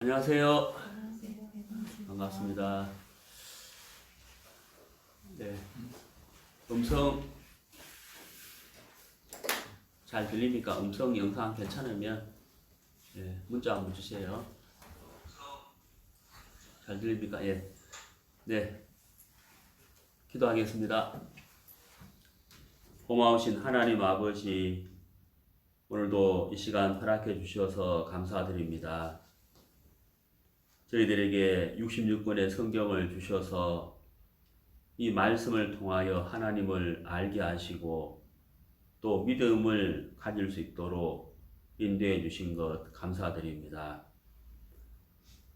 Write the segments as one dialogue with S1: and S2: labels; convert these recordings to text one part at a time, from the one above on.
S1: 안녕하세요. 반갑습니다. 네, 음성 잘 들립니까? 음성 영상 괜찮으면 문자 한번 주세요. 잘 들립니까? 예. 네, 기도하겠습니다. 고마우신 하나님 아버지, 오늘도 이 시간 허락해 주셔서 감사드립니다. 저희들에게 66권의 성경을 주셔서 이 말씀을 통하여 하나님을 알게 하시고 또 믿음을 가질 수 있도록 인도해 주신 것 감사드립니다.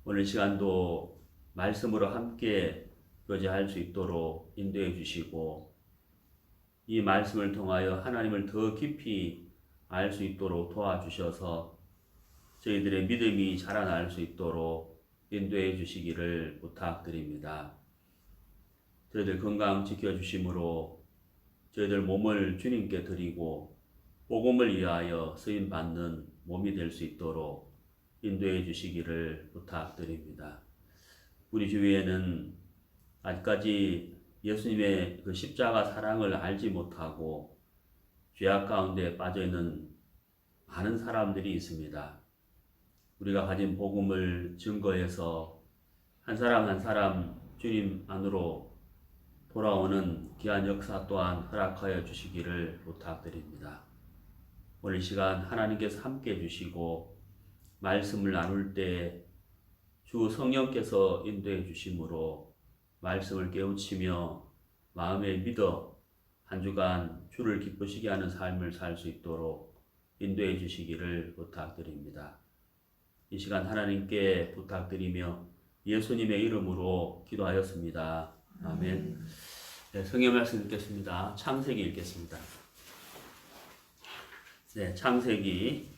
S1: 오늘 시간도 말씀으로 함께 교제할 수 있도록 인도해 주시고 이 말씀을 통하여 하나님을 더 깊이 알 수 있도록 도와주셔서 저희들의 믿음이 자라날 수 있도록 인도해 주시기를 부탁드립니다. 저희들 건강 지켜주심으로 저희들 몸을 주님께 드리고 복음을 위하여 쓰임받는 몸이 될 수 있도록 인도해 주시기를 부탁드립니다. 우리 주위에는 아직까지 예수님의 그 십자가 사랑을 알지 못하고 죄악 가운데 빠져있는 많은 사람들이 있습니다. 우리가 가진 복음을 증거해서 한 사람 한 사람 주님 안으로 돌아오는 귀한 역사 또한 허락하여 주시기를 부탁드립니다. 오늘 시간 하나님께서 함께 해주시고 말씀을 나눌 때 주 성령께서 인도해 주심으로 말씀을 깨우치며 마음에 믿어 한 주간 주를 기쁘시게 하는 삶을 살 수 있도록 인도해 주시기를 부탁드립니다. 이 시간 하나님께 부탁드리며 예수님의 이름으로 기도하였습니다. 아멘. 네, 성경 말씀 읽겠습니다. 창세기 읽겠습니다. 네, 창세기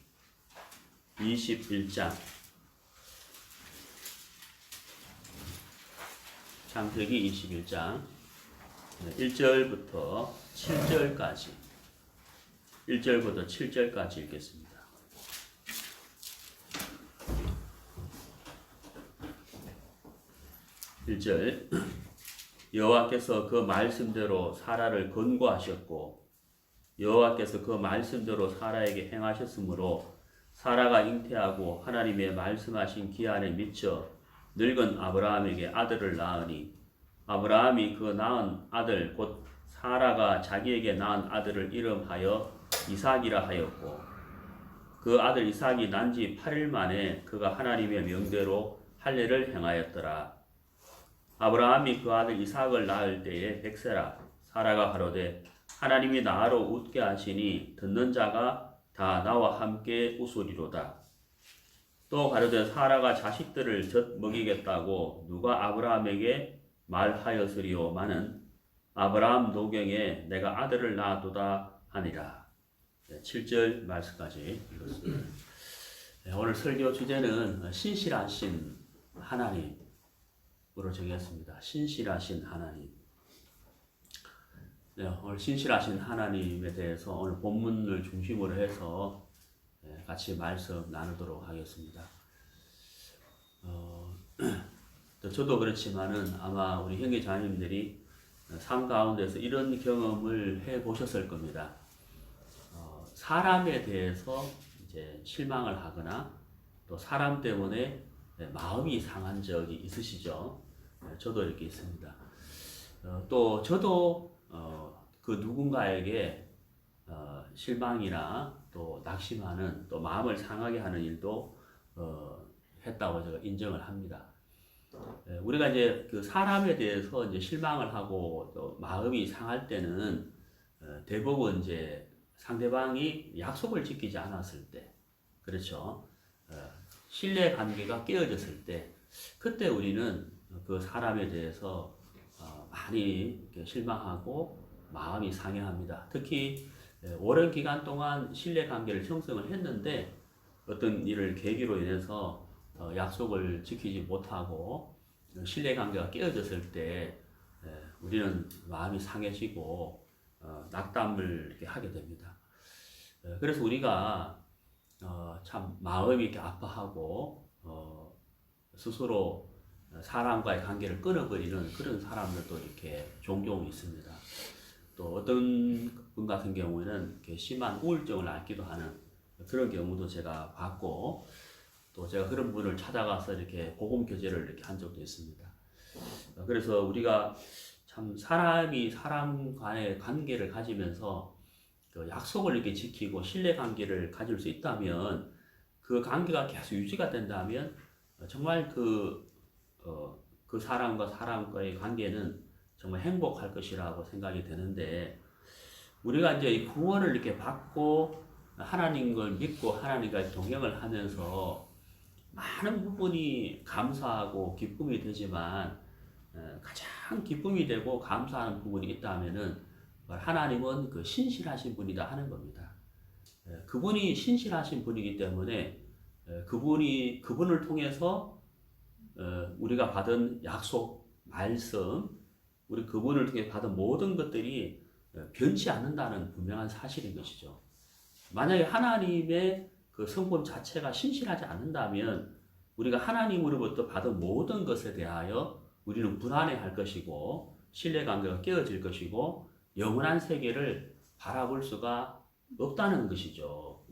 S1: 21장. 창세기 21장 1절부터 7절까지 1절부터 7절까지 읽겠습니다. 여호와께서 그 말씀대로 사라를 건고하셨고 여호와께서 그 말씀대로 사라에게 행하셨으므로 사라가 잉태하고 하나님의 말씀하신 기한에 미쳐 늙은 아브라함에게 아들을 낳으니 아브라함이 그 낳은 아들 곧 사라가 자기에게 낳은 아들을 이름하여 이삭이라 하였고 그 아들 이삭이 난 지 8일 만에 그가 하나님의 명대로 할례를 행하였더라. 아브라함이 그 아들 이삭을 낳을 때에 백세라. 사라가 가로되 하나님이 나로 웃게 하시니 듣는 자가 다 나와 함께 웃으리로다. 또 가로되 사라가 자식들을 젖 먹이겠다고 누가 아브라함에게 말하였으리오마는 아브라함 노경에 내가 아들을 낳았도다 하니라. 7절 말씀까지 읽었습니다. 오늘 설교 주제는 신실하신 하나님으로 정했습니다. 신실하신 하나님. 오늘 신실하신 하나님에 대해서 오늘 본문을 중심으로 해서 같이 말씀 나누도록 하겠습니다. 저도 그렇지만은 아마 우리 형제 자매님들이 삶 가운데서 이런 경험을 해 보셨을 겁니다. 사람에 대해서 이제 실망을 하거나 또 사람 때문에 마음이 상한 적이 있으시죠? 저도 이렇게 있습니다. 또 저도 그 누군가에게 실망이나 또 낙심하는 또 마음을 상하게 하는 일도 했다고 제가 인정을 합니다. 우리가 이제 그 사람에 대해서 이제 실망을 하고 또 마음이 상할 때는 대부분 이제 상대방이 약속을 지키지 않았을 때, 그렇죠. 신뢰 관계가 깨어졌을 때, 그때 우리는 그 사람에 대해서 많이 실망하고 마음이 상해합니다. 특히 오랜 기간 동안 신뢰 관계를 형성을 했는데 어떤 일을 계기로 인해서 약속을 지키지 못하고 신뢰 관계가 깨어졌을 때 우리는 마음이 상해지고 낙담을 이렇게 하게 됩니다. 그래서 우리가 참 마음이 이렇게 아파하고 스스로 사람과의 관계를 끊어버리는 그런 사람들도 이렇게 종종 있습니다. 또 어떤 분 같은 경우에는 이렇게 심한 우울증을 앓기도 하는 그런 경우도 제가 봤고, 또 제가 그런 분을 찾아가서 이렇게 복음 교제를 이렇게 한 적도 있습니다. 그래서 우리가 참 사람이 사람 간의 관계를 가지면서 그 약속을 이렇게 지키고 신뢰 관계를 가질 수 있다면, 그 관계가 계속 유지가 된다면 정말 그 사람과 사람과의 관계는 정말 행복할 것이라고 생각이 되는데, 우리가 이제 이 구원을 이렇게 받고 하나님을 믿고 하나님과 동행을 하면서 많은 부분이 감사하고 기쁨이 되지만, 가장 기쁨이 되고 감사하는 부분이 있다면은 하나님은 그 신실하신 분이다 하는 겁니다. 그분이 신실하신 분이기 때문에 그분을 통해서 우리가 받은 약속, 말씀, 우리 그분을 통해 받은 모든 것들이 변치 않는다는 분명한 사실인 것이죠. 만약에 하나님의 그 성품 자체가 신실하지 않는다면 우리가 하나님으로부터 받은 모든 것에 대하여 우리는 불안해할 것이고, 신뢰관계가 깨어질 것이고, 영원한 세계를 바라볼 수가 없다는 것이죠.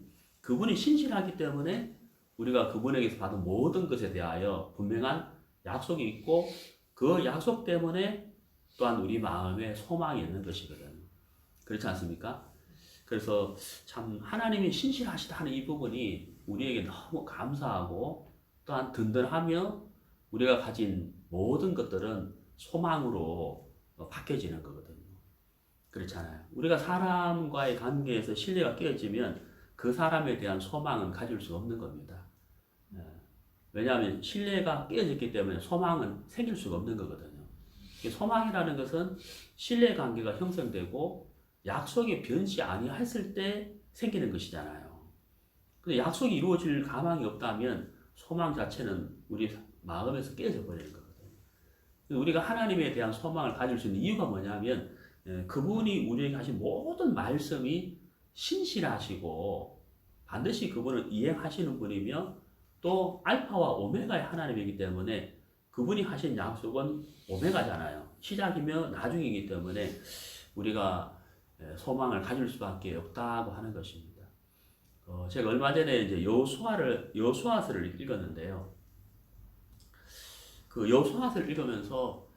S1: 그분이 신실하기 때문에 우리가 그분에게서 받은 모든 것에 대하여 분명한 약속이 있고, 그 약속 때문에 또한 우리 마음에 소망이 있는 것이거든요. 그렇지 않습니까? 그래서 참 하나님이 신실하시다 하는 이 부분이 우리에게 너무 감사하고, 또한 든든하며 우리가 가진 모든 것들은 소망으로 바뀌어지는 거거든요. 그렇잖아요. 우리가 사람과의 관계에서 신뢰가 깨어지면 그 사람에 대한 소망은 가질 수 없는 겁니다. 왜냐하면 신뢰가 깨어졌기 때문에 소망은 생길 수가 없는 거거든요. 소망이라는 것은 신뢰 관계가 형성되고 약속이 변치 아니했을 때 생기는 것이잖아요. 근데 약속이 이루어질 가망이 없다면 소망 자체는 우리 마음에서 깨져 버리는 거거든요. 우리가 하나님에 대한 소망을 가질 수 있는 이유가 뭐냐면, 그분이 우리에게 하신 모든 말씀이 신실하시고 반드시 그분은 이행하시는 분이며, 또 알파와 오메가의 하나님이기 때문에 그분이 하신 약속은 오메가잖아요. 시작이며 나중이기 때문에 우리가 소망을 가질 수밖에 없다고 하는 것입니다. 제가 얼마 전에 이제 여호수아서를 읽었는데요. 그 여호수아서를 읽으면서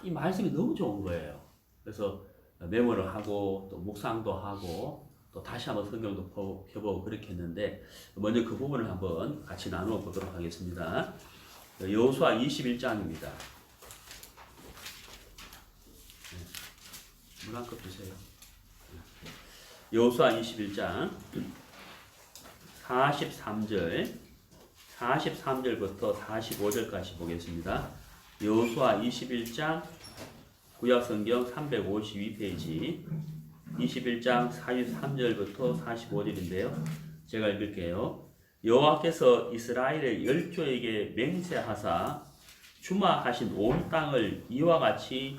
S1: 이 말씀이 너무 좋은 거예요. 그래서 메모를 하고 또 묵상도 하고 또 다시 한번 성경도 펴보고 그렇게 했는데, 먼저 그 부분을 한번 같이 나누어 보도록 하겠습니다. 여호수아 21장입니다. 물 한 컵 주세요. 여호수아 21장 43절부터 45절까지 보겠습니다. 여호수아 21장 구약성경 352페이지 21장 43절부터 45절인데요. 제가 읽을게요. 여호와께서 이스라엘의 열조에게 맹세하사 주마하신 온 땅을 이와 같이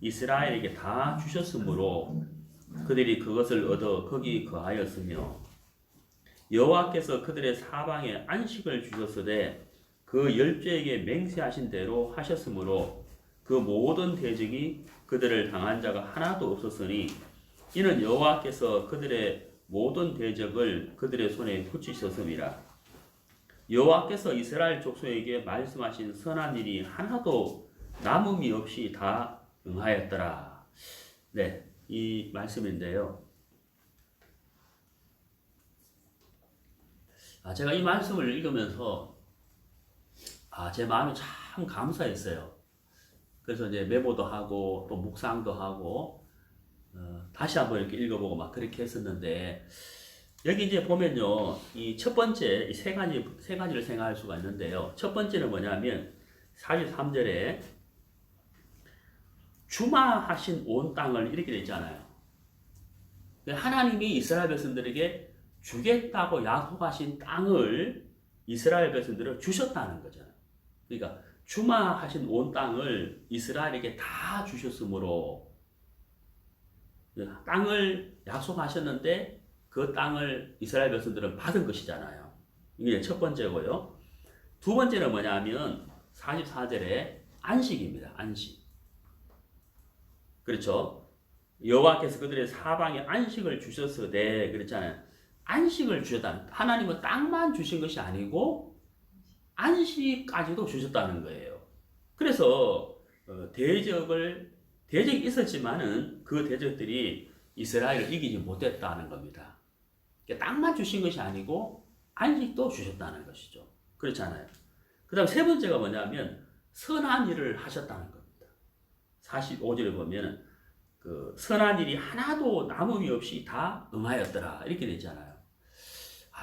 S1: 이스라엘에게 다 주셨으므로 그들이 그것을 얻어 거기 거하였으며, 여호와께서 그들의 사방에 안식을 주셨으되 그 열조에게 맹세하신 대로 하셨으므로 그 모든 대적이 그들을 당한 자가 하나도 없었으니, 이는 여호와께서 그들의 모든 대적을 그들의 손에 붙이셨음이라. 여호와께서 이스라엘 족속에게 말씀하신 선한 일이 하나도 남음이 없이 다 응하였더라. 네, 이 말씀인데요. 제가 이 말씀을 읽으면서 제 마음이 참 감사했어요. 그래서 이제 메모도 하고 또 묵상도 하고 다시 한번 이렇게 읽어보고 막 그렇게 했었는데, 여기 이제 보면요, 이 첫 번째 이 세 가지를 생각할 수가 있는데요. 첫 번째는 뭐냐면 43절에 주마하신 온 땅을 이렇게 되어 있잖아요. 하나님이 이스라엘 백성들에게 주겠다고 약속하신 땅을 이스라엘 백성들을 주셨다는 거잖아요. 그러니까 주마하신 온 땅을 이스라엘에게 다 주셨으므로, 땅을 약속하셨는데 그 땅을 이스라엘 백성들은 받은 것이잖아요. 이게 첫 번째고요. 두 번째는 뭐냐면 44절에 안식입니다. 안식. 그렇죠? 여호와께서 그들의 사방에 안식을 주셨으되 그랬잖아요. 안식을 주셨다. 하나님은 땅만 주신 것이 아니고 안식까지도 주셨다는 거예요. 그래서 대적이 있었지만은 그 대적들이 이스라엘을 이기지 못했다는 겁니다. 그러니까 땅만 주신 것이 아니고 안식도 주셨다는 것이죠. 그렇잖아요. 그 다음 세 번째가 뭐냐면 선한 일을 하셨다는 겁니다. 45절에 보면 그 선한 일이 하나도 남음이 없이 다 응하였더라 이렇게 되잖아요.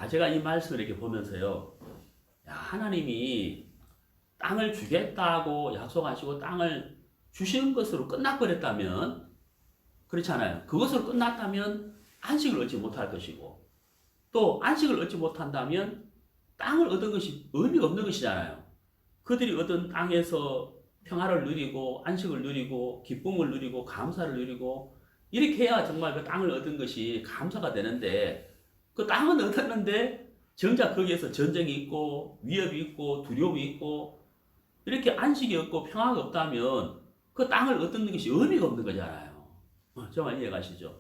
S1: 제가 이 말씀을 이렇게 보면서요, 하나님이 땅을 주겠다고 약속하시고 땅을 주시는 것으로 끝나버렸다면, 그렇잖아요. 그것으로 끝났다면 안식을 얻지 못할 것이고, 또 안식을 얻지 못한다면 땅을 얻은 것이 의미가 없는 것이잖아요. 그들이 얻은 땅에서 평화를 누리고 안식을 누리고 기쁨을 누리고 감사를 누리고 이렇게 해야 정말 그 땅을 얻은 것이 감사가 되는데, 그 땅은 얻었는데 정작 거기에서 전쟁이 있고 위협이 있고 두려움이 있고 이렇게 안식이 없고 평화가 없다면 그 땅을 얻는 것이 의미가 없는 거잖아요. 정말 이해가시죠?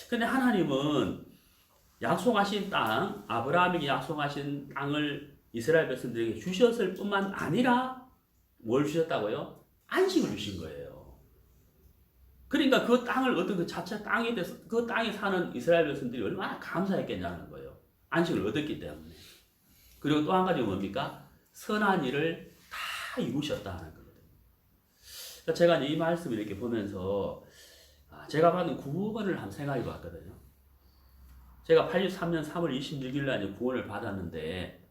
S1: 근데 하나님은 약속하신 땅, 아브라함에게 약속하신 땅을 이스라엘 백성들에게 주셨을 뿐만 아니라 뭘 주셨다고요? 안식을 주신 거예요. 그러니까 그 땅을 얻은 그 자체 땅에 대해서 그 땅에 사는 이스라엘 백성들이 얼마나 감사했겠냐는 거예요. 안식을 얻었기 때문에. 그리고 또 한 가지 뭡니까? 선한 일을 다 이루셨다는 거거든요. 그러니까 제가 이 말씀을 이렇게 보면서 제가 받은 구원을 한번 생각해 봤거든요. 제가 83년 3월 26일 날 구원을 받았는데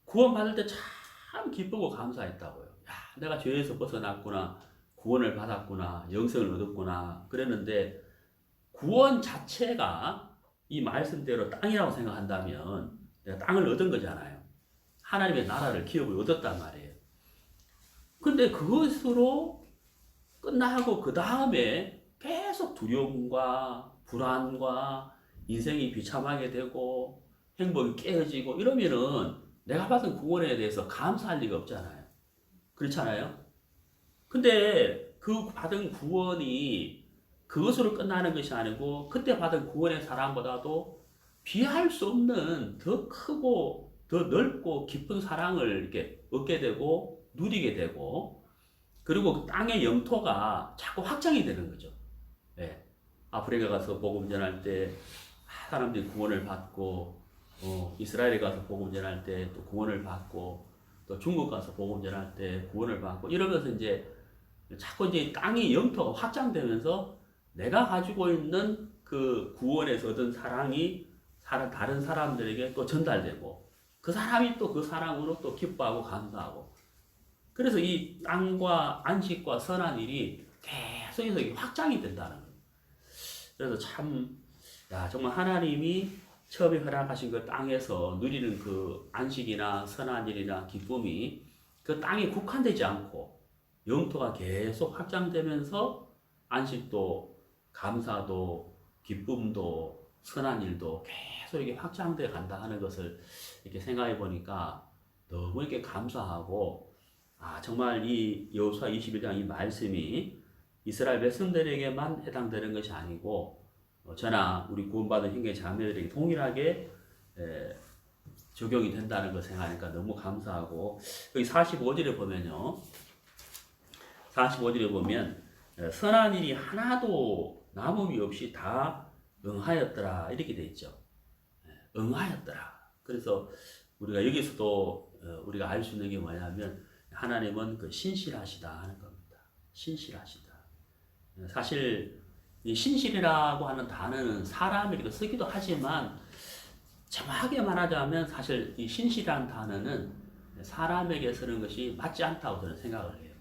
S1: 구원 받을 때 참 기쁘고 감사했다고요. 내가 죄에서 벗어났구나. 구원을 받았구나. 영생을 얻었구나. 그랬는데 구원 자체가 이 말씀대로 땅이라고 생각한다면 내가 땅을 얻은 거잖아요. 하나님의 나라를 기업을 얻었단 말이에요. 근데 그것으로 끝나고 그 다음에 계속 두려움과 불안과 인생이 비참하게 되고 행복이 깨어지고 이러면은 내가 받은 구원에 대해서 감사할 리가 없잖아요. 그렇잖아요? 근데 그 받은 구원이 그것으로 끝나는 것이 아니고 그때 받은 구원의 사랑보다도 비할 수 없는 더 크고 더 넓고 깊은 사랑을 이렇게 얻게 되고 누리게 되고 그리고 그 땅의 영토가 자꾸 확장이 되는 거죠. 네. 아프리카 가서 복음 전할 때 사람들이 구원을 받고 이스라엘에 가서 복음 전할 때 또 구원을 받고 또 중국 가서 복음 전할 때 구원을 받고 이러면서 이제 자꾸 이제 땅의 영토가 확장되면서 내가 가지고 있는 그 구원에서 얻은 사랑이 다른 사람들에게 또 전달되고 그 사람이 또 그 사랑으로 또 기뻐하고 감사하고 그래서 이 땅과 안식과 선한 일이 계속해서 확장이 된다는 거예요. 그래서 정말 하나님이 처음에 허락하신 그 땅에서 누리는 그 안식이나 선한 일이나 기쁨이 그 땅에 국한되지 않고 영토가 계속 확장되면서 안식도 감사도 기쁨도 선한 일도 계속 이게 확장돼 간다 하는 것을 이렇게 생각해 보니까 너무 이렇게 감사하고 정말 이 여호수아 21장 이 말씀이 이스라엘 백성들에게만 해당되는 것이 아니고 저나 우리 구원받은 형제 자매들에게 동일하게 적용이 된다는 걸 생각하니까 너무 감사하고 여기 45절에 보면요. 45절에 보면 선한 일이 하나도 남음이 없이 다 응하였더라 이렇게 돼 있죠. 응하였더라. 그래서 우리가 여기서도 우리가 알 수 있는 게 뭐냐면 하나님은 그 신실하시다 하는 겁니다. 신실하시다. 사실 이 신실이라고 하는 단어는 사람에게도 쓰기도 하지만 정확하게 말하자면 사실 이 신실한 단어는 사람에게 쓰는 것이 맞지 않다고 저는 생각을 해요.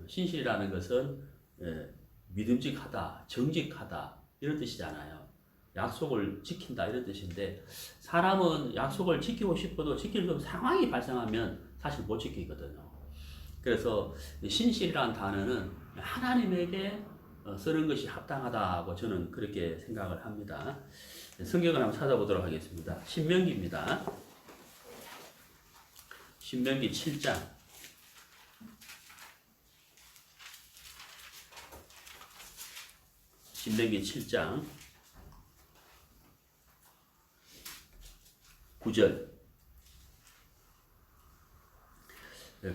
S1: 신실이라는 것은 믿음직하다, 정직하다 이런 뜻이잖아요. 약속을 지킨다 이런 뜻인데 사람은 약속을 지키고 싶어도 지킬 수 없는 상황이 발생하면 사실 못 지키거든요. 그래서 신실이라는 단어는 하나님에게 쓰는 것이 합당하다고 저는 그렇게 생각을 합니다. 성경을 한번 찾아보도록 하겠습니다. 신명기입니다. 신명기 7장 신명기 7장 9절.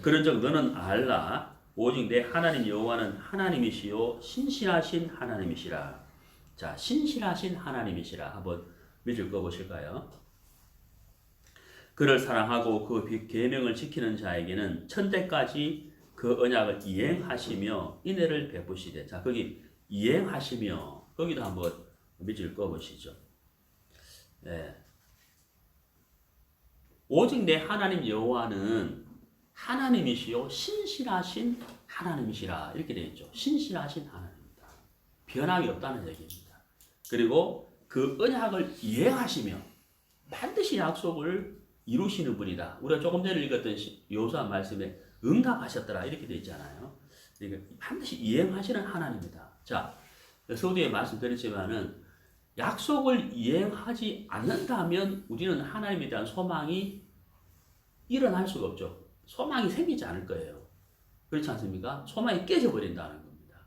S1: 그런즉 너는 알라 오직 내 하나님 여호와는 하나님이시요 신실하신 하나님이시라. 자, 신실하신 하나님이시라. 한번 밑줄 그어 보실까요? 그를 사랑하고 그 계명을 지키는 자에게는 천대까지 그 언약을 이행하시며 인애를 베푸시되. 자, 거기 이행하시며, 거기도 한번 밑줄 그어 보시죠. 네. 오직 내 하나님 여호와는 하나님이시요 신실하신 하나님이시라. 이렇게 되어 있죠. 신실하신 하나님입니다. 변함이 없다는 얘기입니다. 그리고 그 언약을 이행하시며 반드시 약속을 이루시는 분이다. 우리가 조금 전에 읽었던 여호수아 말씀에 응답하셨더라 이렇게 되어 있잖아요. 그러니까 반드시 이행하시는 하나님이다. 자, 서두에 말씀드렸지만은 약속을 이행하지 않는다면 우리는 하나님에 대한 소망이 일어날 수가 없죠. 소망이 생기지 않을 거예요. 그렇지 않습니까? 소망이 깨져버린다는 겁니다.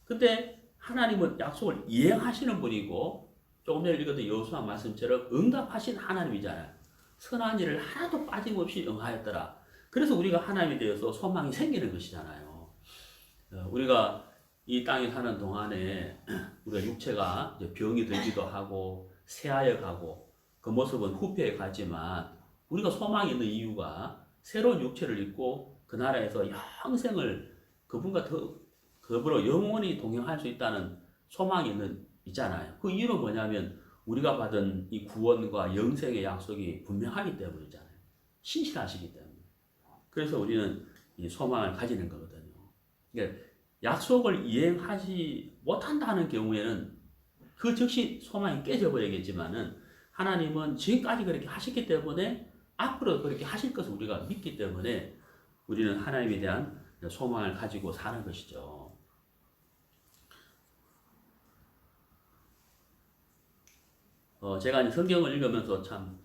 S1: 근데 하나님은 약속을 이행하시는 분이고 조금 전에 읽었던 여호수아 말씀처럼 응답하신 하나님이잖아요. 선한 일을 하나도 빠짐없이 응하였더라. 그래서 우리가 하나님에 대해서 소망이 생기는 것이잖아요. 우리가 이 땅에 사는 동안에 우리가 육체가 이제 병이 들기도 하고 쇠하여 가고 그 모습은 후패해 가지만 우리가 소망이 있는 이유가 새로운 육체를 입고 그 나라에서 영생을 그분과 더불어 영원히 동행할 수 있다는 소망이 있잖아요. 그 이유는 뭐냐면 우리가 받은 이 구원과 영생의 약속이 분명하기 때문이잖아요. 신실하시기 때문에. 그래서 우리는 이 소망을 가지는 거거든요. 그러니까 약속을 이행하지 못한다는 경우에는 그 즉시 소망이 깨져버리겠지만은 하나님은 지금까지 그렇게 하셨기 때문에 앞으로 그렇게 하실 것을 우리가 믿기 때문에 우리는 하나님에 대한 소망을 가지고 사는 것이죠. 제가 이제 성경을 읽으면서 참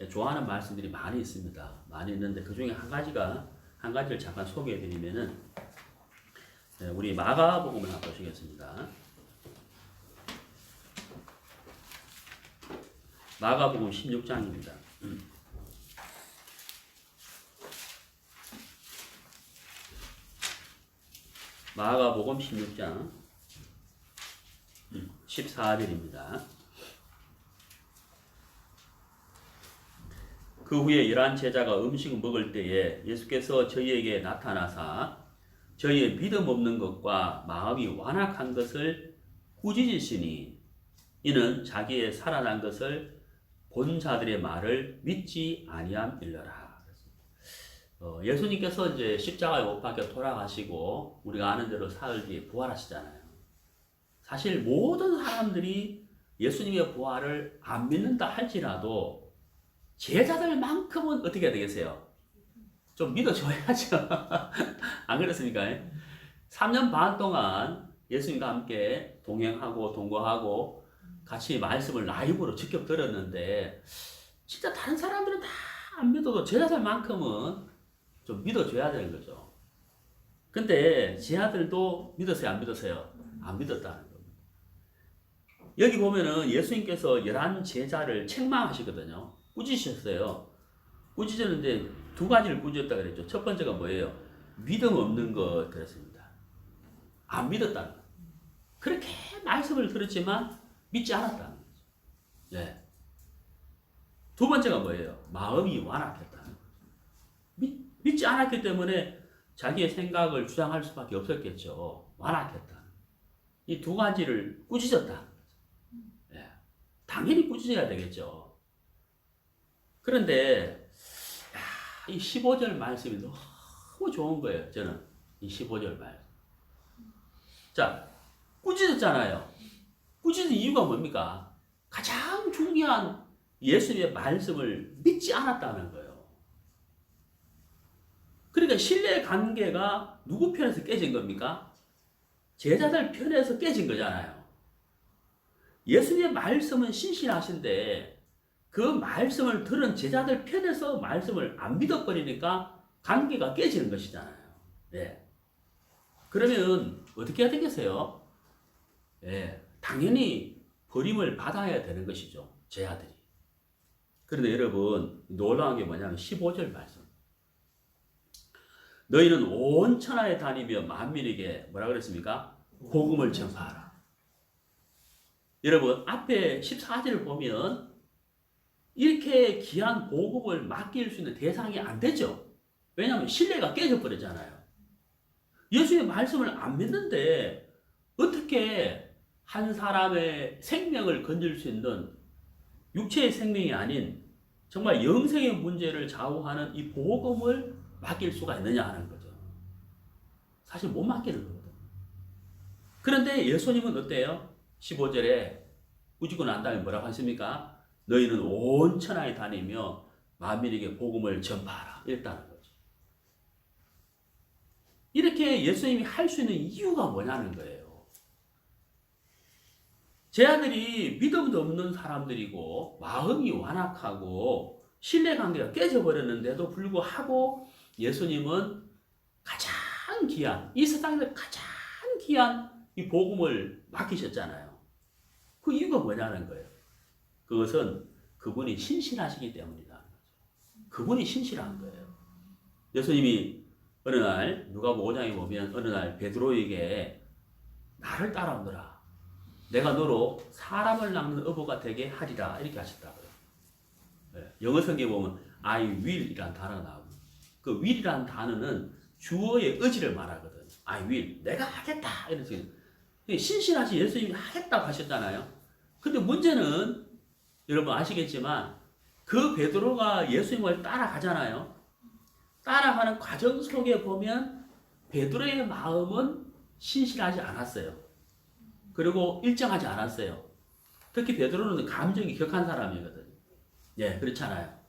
S1: 좋아하는 말씀들이 많이 있습니다. 많이 있는데 그 중에 한 가지를 잠깐 소개해 드리면은 우리 마가복음을 한번 보시겠습니다. 마가복음 16장입니다. 마가복음 16장 14절입니다. 그 후에 11 제자가 음식을 먹을 때에 예수께서 저희에게 나타나사 저희의 믿음 없는 것과 마음이 완악한 것을 꾸짖으시니 이는 자기의 살아난 것을 본 자들의 말을 믿지 아니함일러라. 예수님께서 이제 십자가에 못 박혀 돌아가시고 우리가 아는 대로 사흘 뒤에 부활하시잖아요. 사실 모든 사람들이 예수님의 부활을 안 믿는다 할지라도 제자들만큼은 어떻게 해야 되겠어요? 좀 믿어줘야죠. 안 그렇습니까? 3년 반 동안 예수님과 함께 동행하고 동거하고 같이 말씀을 라이브로 직접 들었는데 진짜 다른 사람들은 다 안 믿어도 제자들만큼은 좀 믿어줘야 되는 거죠. 근데 제 아들도 믿었어요? 안 믿었어요? 안 믿었다는 겁니다. 여기 보면은 예수님께서 11 제자를 책망하시거든요. 꾸짖으셨어요. 꾸짖었는데 두 가지를 꾸짖었다 그랬죠. 첫 번째가 뭐예요? 믿음 없는 것 그랬습니다. 안 믿었다는 거예요. 그렇게 말씀을 들었지만 믿지 않았다는 거죠. 네. 두 번째가 뭐예요? 마음이 완악했다는 거죠. 믿지 않았기 때문에 자기의 생각을 주장할 수밖에 없었겠죠. 완악했다. 이 두 가지를 꾸짖었다는 거죠. 네. 당연히 꾸짖어야 되겠죠. 그런데 이 15절 말씀이 너무 좋은 거예요. 저는 이 15절 말씀. 자, 꾸짖었잖아요. 꾸짖은 이유가 뭡니까? 가장 중요한 예수님의 말씀을 믿지 않았다는 거예요. 그러니까 신뢰 관계가 누구 편에서 깨진 겁니까? 제자들 편에서 깨진 거잖아요. 예수님의 말씀은 신실하신데 그 말씀을 들은 제자들 편에서 말씀을 안 믿어버리니까 관계가 깨지는 것이잖아요. 네. 그러면 어떻게 해야 되겠어요? 네. 당연히 버림을 받아야 되는 것이죠. 제 아들이. 그런데 여러분 놀라운 게 뭐냐면 15절 말씀. 너희는 온 천하에 다니며 만민에게 뭐라 그랬습니까? 복음을 전파하라. 여러분 앞에 14절을 보면 이렇게 귀한 복음을 맡길 수 있는 대상이 안 되죠. 왜냐하면 신뢰가 깨져버렸잖아요. 예수의 말씀을 안 믿는데 어떻게 한 사람의 생명을 건질 수 있는 육체의 생명이 아닌 정말 영생의 문제를 좌우하는 이 복음을 맡길 수가 있느냐 하는 거죠. 사실 못 맡기는 거거든요. 그런데 예수님은 어때요? 15절에 우지고 난 다음에 뭐라고 하십니까? 너희는 온 천하에 다니며 만민에게 복음을 전파하라. 이랬다는 거죠. 이렇게 예수님이 할 수 있는 이유가 뭐냐는 거예요. 제 아들이 믿음도 없는 사람들이고 마음이 완악하고 신뢰관계가 깨져버렸는데도 불구하고 예수님은 가장 귀한, 이 세상에서 가장 귀한 이 복음을 맡기셨잖아요. 그 이유가 뭐냐는 거예요. 그것은 그분이 신실하시기 때문이다. 그분이 신실한 거예요. 예수님이 어느 날 누가복음 5장에 보면 어느 날 베드로에게 나를 따라오너라. 내가 너로 사람을 낚는 어부가 되게 하리라. 이렇게 하셨다고요. 네. 영어 성경에 보면 I will이라는 단어가 나옵니다. 그 will이라는 단어는 주어의 의지를 말하거든요. I will. 내가 하겠다. 이런 식으로. 신실하신 예수님이 하겠다고 하셨잖아요. 근데 문제는 여러분 아시겠지만 그 베드로가 예수님을 따라가잖아요. 따라가는 과정 속에 보면 베드로의 마음은 신실하지 않았어요. 그리고 일정하지 않았어요. 특히 베드로는 감정이 격한 사람이거든요. 예, 그렇잖아요.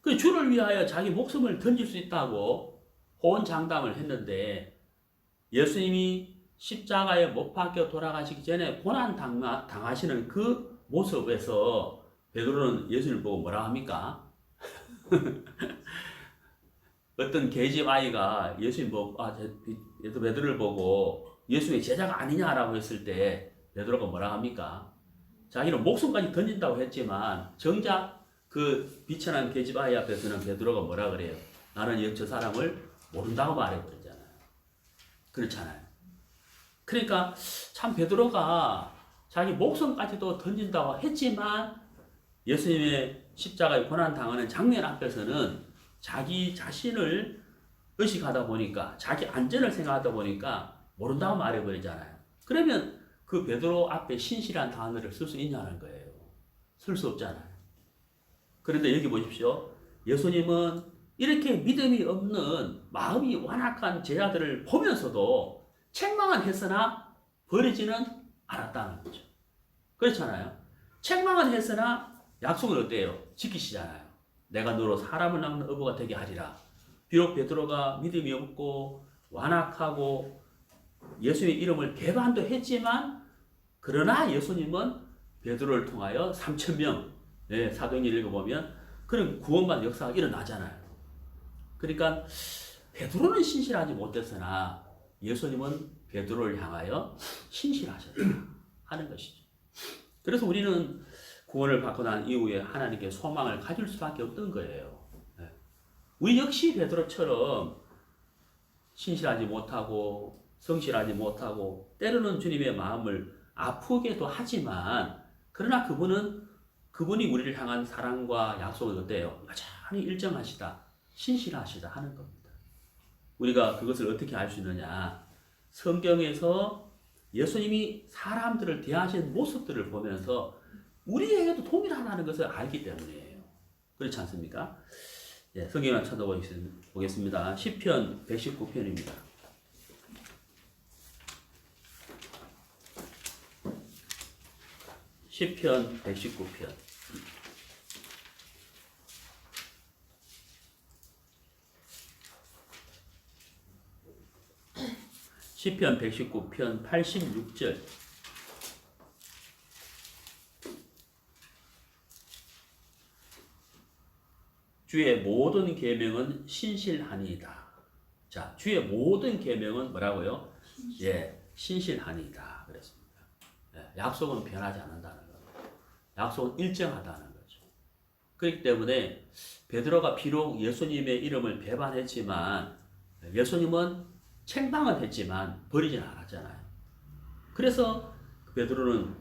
S1: 그 주를 위하여 자기 목숨을 던질 수 있다고 호언장담을 했는데 예수님이 십자가에 못 박혀 돌아가시기 전에 고난 당하시는 그 모습에서 베드로는 예수님을 보고 뭐라 합니까? 어떤 계집 아이가 예수님 보고 베드로를 보고 예수의 제자가 아니냐라고 했을 때 베드로가 뭐라 합니까? 자기는 목숨까지 던진다고 했지만 정작 그 비천한 계집 아이 앞에서는 베드로가 뭐라 그래요? 나는 저 사람을 모른다고 말해버리잖아요. 그렇잖아요. 그러니까 참 베드로가 자기 목숨까지도 던진다고 했지만 예수님의 십자가에 고난 당하는 장면 앞에서는 자기 자신을 의식하다 보니까 자기 안전을 생각하다 보니까 모른다고 말해버리잖아요. 그러면 그 베드로 앞에 신실한 단어를 쓸 수 있냐는 거예요. 쓸 수 없잖아요. 그런데 여기 보십시오. 예수님은 이렇게 믿음이 없는 마음이 완악한 제자들을 보면서도 책망은 했으나 버리지는 않았다는 거죠. 그렇잖아요. 책망은 했으나 약속은 어때요? 지키시잖아요. 내가 너로 사람을 낚는 어부가 되게 하리라. 비록 베드로가 믿음이 없고 완악하고 예수님의 이름을 배반도 했지만 그러나 예수님은 베드로를 통하여 3,000명 사도행전 읽어보면 그런 구원받는 역사가 일어나잖아요. 그러니까 베드로는 신실하지 못했으나 예수님은 베드로를 향하여 신실하셨다 하는 것이죠. 그래서 우리는 구원을 받고 난 이후에 하나님께 소망을 가질 수밖에 없던 거예요. 우리 역시 베드로처럼 신실하지 못하고 성실하지 못하고 때로는 주님의 마음을 아프게도 하지만 그러나 그분이 우리를 향한 사랑과 약속은 어때요? 여전히 일정하시다, 신실하시다 하는 겁니다. 우리가 그것을 어떻게 알 수 있느냐? 성경에서 예수님이 사람들을 대하신 모습들을 보면서 우리에게도 동일하다는 것을 알기 때문이에요. 그렇지 않습니까? 예, 성경을 찾아보겠습니다. 시편 119편입니다. 시편 119편. 시편 119편 86절. 주의 모든 계명은 신실하니이다. 자, 주의 모든 계명은 뭐라고요? 예, 신실하니이다. 그랬습니다. 약속은 변하지 않는다는 거예요. 약속은 일정하다는 거죠. 그렇기 때문에 베드로가 비록 예수님의 이름을 배반했지만 예수님은 책망은 했지만 버리지는 않았잖아요. 그래서 베드로는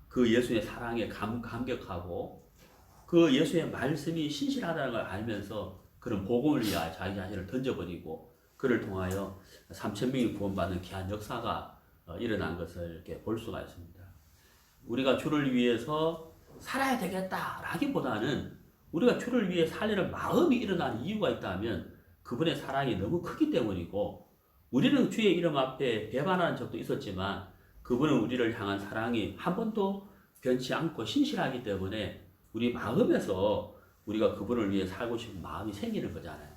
S1: 그 예수의 사랑에 감격하고 그 예수의 말씀이 신실하다는 걸 알면서 그런 복음을 위하여 자기 자신을 던져버리고 그를 통하여 3,000명이 구원받는 귀한 역사가 일어난 것을 이렇게 볼 수가 있습니다. 우리가 주를 위해서 살아야 되겠다라기보다는 우리가 주를 위해 살려는 마음이 일어나는 이유가 있다면 그분의 사랑이 너무 크기 때문이고 우리는 주의 이름 앞에 배반하는 적도 있었지만 그분은 우리를 향한 사랑이 한 번도 변치 않고 신실하기 때문에 우리 마음에서 우리가 그분을 위해 살고 싶은 마음이 생기는 거잖아요.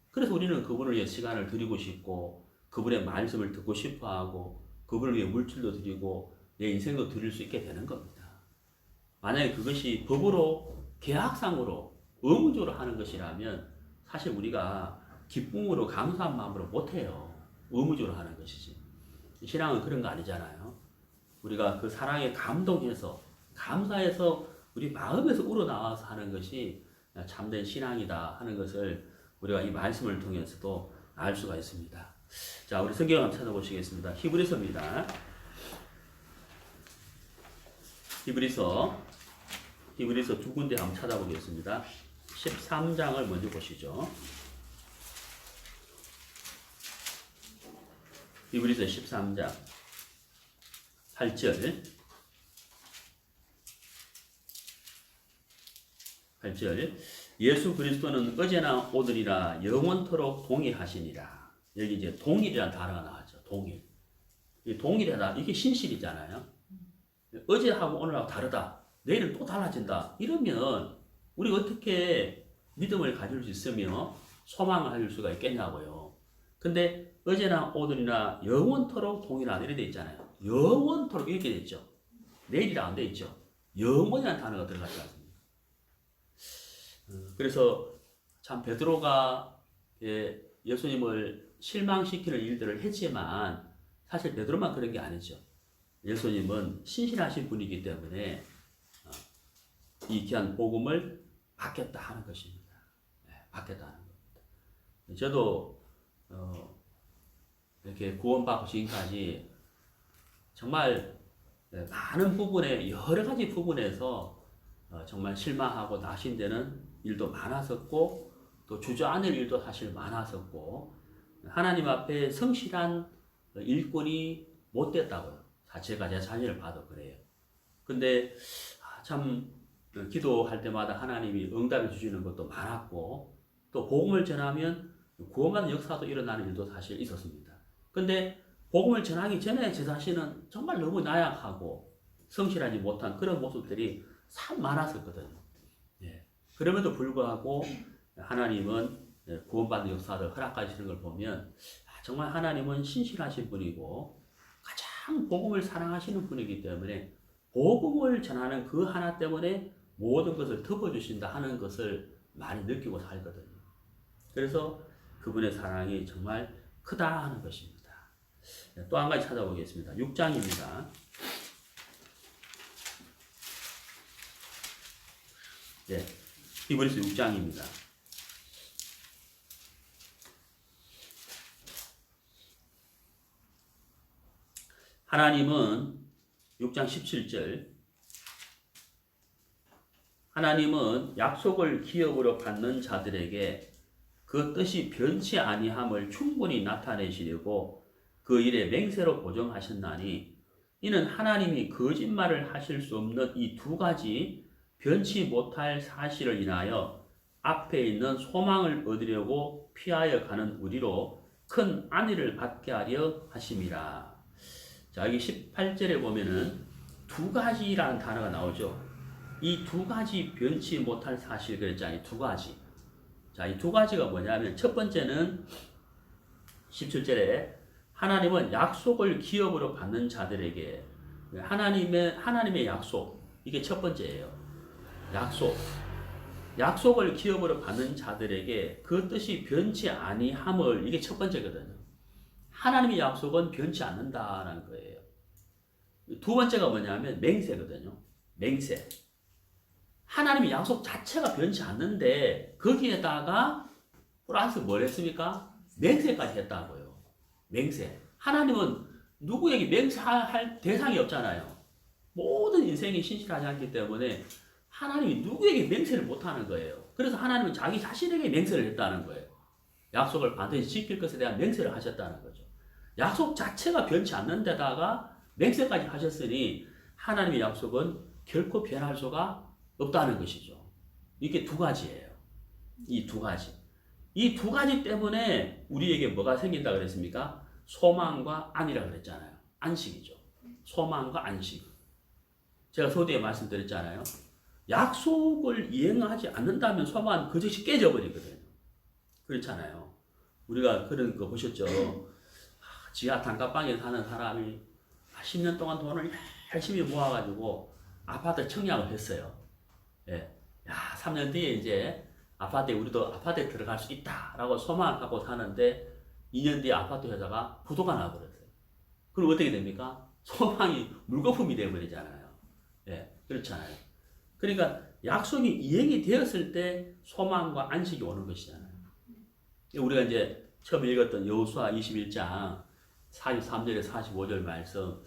S1: 그래서 우리는 그분을 위해 시간을 드리고 싶고 그분의 말씀을 듣고 싶어하고 그분을 위해 물질도 드리고 내 인생도 드릴 수 있게 되는 겁니다. 만약에 그것이 법으로 계약상으로 의무적으로 하는 것이라면 사실 우리가 기쁨으로 감사한 마음으로 못해요. 의무적으로 하는 것이지. 신앙은 그런 거 아니잖아요. 우리가 그 사랑에 감동해서 감사해서 우리 마음에서 우러나와서 하는 것이 참된 신앙이다 하는 것을 우리가 이 말씀을 통해서도 알 수가 있습니다. 자, 우리 성경을 한번 찾아보시겠습니다. 히브리서입니다. 히브리서 두 군데 한번 찾아보겠습니다. 13장을 먼저 보시죠. 히브리서 13장 8절 예수 그리스도는 어제나 오늘이나 영원토록 동일하시니라. 여기 이제 동일이라는 단어가 나왔죠. 동일. 이 동일하다. 이게 신실이잖아요. 어제하고 오늘하고 다르다. 내일은 또 달라진다. 이러면 우리가 어떻게 믿음을 가질 수 있으며 소망을 가질 수가 있겠냐고요. 근데 어제나 오늘이나 영원토록 동일하다 이렇게 돼 있잖아요. 영원토록 이렇게 돼 있죠. 내일이라 안 돼 있죠. 영원이라는 단어가 들어갔지 않습니까? 그래서 참 베드로가 예수님을 실망시키는 일들을 했지만 사실 베드로만 그런 게 아니죠. 예수님은 신실하신 분이기 때문에 이 귀한 복음을 받겠다 하는 것입니다. 받겠다 하는 겁니다. 저도 이렇게 구원받고 지금까지 정말 많은 부분에 여러 가지 부분에서 정말 실망하고 낙심되는 일도 많았었고 또 주저앉을 일도 사실 많았었고 하나님 앞에 성실한 일꾼이 못 됐다고요. 제가 제 자신을 봐도 그래요. 근데 참 기도할 때마다 하나님이 응답해 주시는 것도 많았고 또 복음을 전하면 구원받는 역사도 일어나는 일도 사실 있었습니다. 근데 복음을 전하기 전에 제 자신은 정말 너무 나약하고 성실하지 못한 그런 모습들이 참 많았었거든요. 그럼에도 불구하고 하나님은 구원받는 역사를 허락하시는 걸 보면 정말 하나님은 신실하신 분이고 가장 복음을 사랑하시는 분이기 때문에 복음을 전하는 그 하나 때문에 모든 것을 덮어주신다 하는 것을 많이 느끼고 살거든요. 그래서 그분의 사랑이 정말 크다 하는 것입니다. 또 한 가지 찾아보겠습니다. 6장입니다. 히브리서 6장입니다. 하나님은 6장 17절 하나님은 약속을 기업으로 받는 자들에게 그 뜻이 변치 아니함을 충분히 나타내시려고 그 일에 맹세로 보정하셨나니 이는 하나님이 거짓말을 하실 수 없는 이 두 가지 변치 못할 사실을 인하여 앞에 있는 소망을 얻으려고 피하여 가는 우리로 큰 안위를 받게 하려 하심이라. 자, 여기 18절에 보면은 두 가지라는 단어가 나오죠. 이 두 가지 변치 못할 사실 그랬잖아요. 두 가지. 자, 이 두 가지가 뭐냐면 첫 번째는 17절에 하나님은 약속을 기업으로 받는 자들에게 하나님의 약속 이게 첫 번째예요. 약속을 기업으로 받는 자들에게 그 뜻이 변치 아니함을 이게 첫 번째거든요. 하나님의 약속은 변치 않는다라는 거예요. 두 번째가 뭐냐면 맹세거든요. 맹세. 하나님의 약속 자체가 변치 않는데 거기에다가 플러스 뭘 했습니까? 맹세까지 했다고요. 맹세. 하나님은 누구에게 맹세할 대상이 없잖아요. 모든 인생이 신실하지 않기 때문에 하나님이 누구에게 맹세를 못하는 거예요. 그래서 하나님은 자기 자신에게 맹세를 했다는 거예요. 약속을 반드시 지킬 것에 대한 맹세를 하셨다는 거죠. 약속 자체가 변치 않는 데다가 맹세까지 하셨으니 하나님의 약속은 결코 변할 수가 없다는 것이죠. 이게 두 가지예요. 이 두 가지. 이 두 가지 때문에 우리에게 뭐가 생긴다 그랬습니까? 소망과 안이라 그랬잖아요. 안식이죠. 소망과 안식. 제가 서두에 말씀드렸잖아요. 약속을 이행하지 않는다면 소망은 그것이 깨져버리거든요. 그렇잖아요. 우리가 그런 거 보셨죠? 지하 단칸방에 사는 사람이 10년 동안 돈을 열심히 모아가지고 아파트 청약을 했어요. 예. 야, 3년 뒤에 이제 아파트에 우리도 아파트에 들어갈 수 있다라고 소망을 갖고 사는데 2년 뒤에 아파트 회사가 부도가 나버렸어요. 그럼 어떻게 됩니까? 소망이 물거품이 되어버리잖아요. 예, 그렇잖아요. 그러니까 약속이 이행이 되었을 때 소망과 안식이 오는 것이잖아요. 우리가 이제 처음 읽었던 여호수아 21장 43절에 45절 말씀,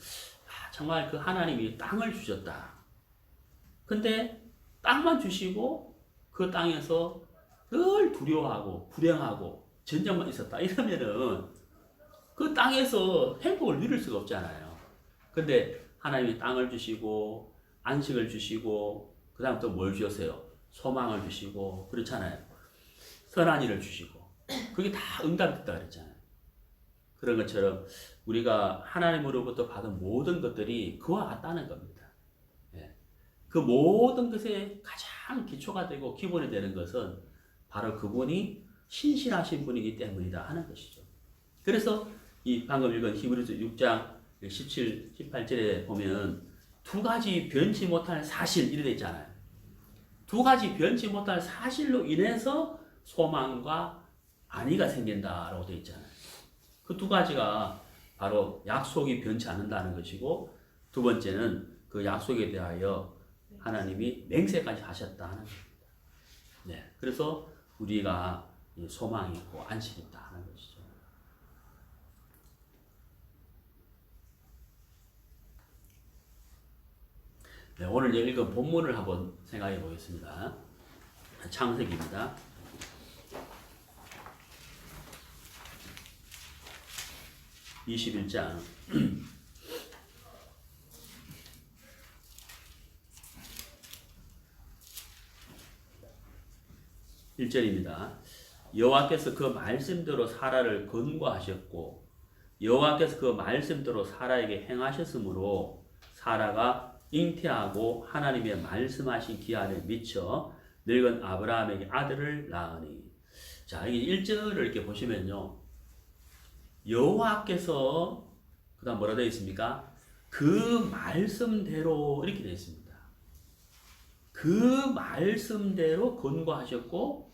S1: 정말 그 하나님이 땅을 주셨다. 근데 땅만 주시고 그 땅에서 늘 두려워하고 불행하고 전쟁만 있었다. 이러면은 그 땅에서 행복을 누릴 수가 없잖아요. 근데 하나님이 땅을 주시고 안식을 주시고 그 다음 또 뭘 주셨어요? 소망을 주시고 그렇잖아요. 선한 일을 주시고 그게 다 응답됐다 그랬잖아요. 그런 것처럼 우리가 하나님으로부터 받은 모든 것들이 그와 같다는 겁니다. 예. 그 모든 것에 가장 기초가 되고 기본이 되는 것은 바로 그분이 신실하신 분이기 때문이다 하는 것이죠. 그래서 이 방금 읽은 히브리서 6장 17, 18절에 보면 두 가지 변치 못할 사실 이렇게 되어 있잖아요. 두 가지 변치 못할 사실로 인해서 소망과 안위가 생긴다라고 되어 있잖아요. 그 두 가지가 바로 약속이 변치 않는다는 것이고 두 번째는 그 약속에 대하여 하나님이 맹세까지 하셨다 하는 겁니다. 네, 그래서 우리가 소망이 있고 안식이 있다 하는 것이죠. 네, 오늘 읽은 본문을 한번 생각해 보겠습니다. 창세기입니다. 21장 1절입니다. 여호와께서 그 말씀대로 사라를 건고하셨고 여호와께서 그 말씀대로 사라에게 행하셨으므로 사라가 잉태하고 하나님의 말씀하신 기한에 미쳐 늙은 아브라함에게 아들을 낳으니. 자, 이게 1절을 이렇게 보시면요. 여호와께서 그다음 뭐라 되어 있습니까? 그 말씀대로 이렇게 되어 있습니다. 그 말씀대로 권고하셨고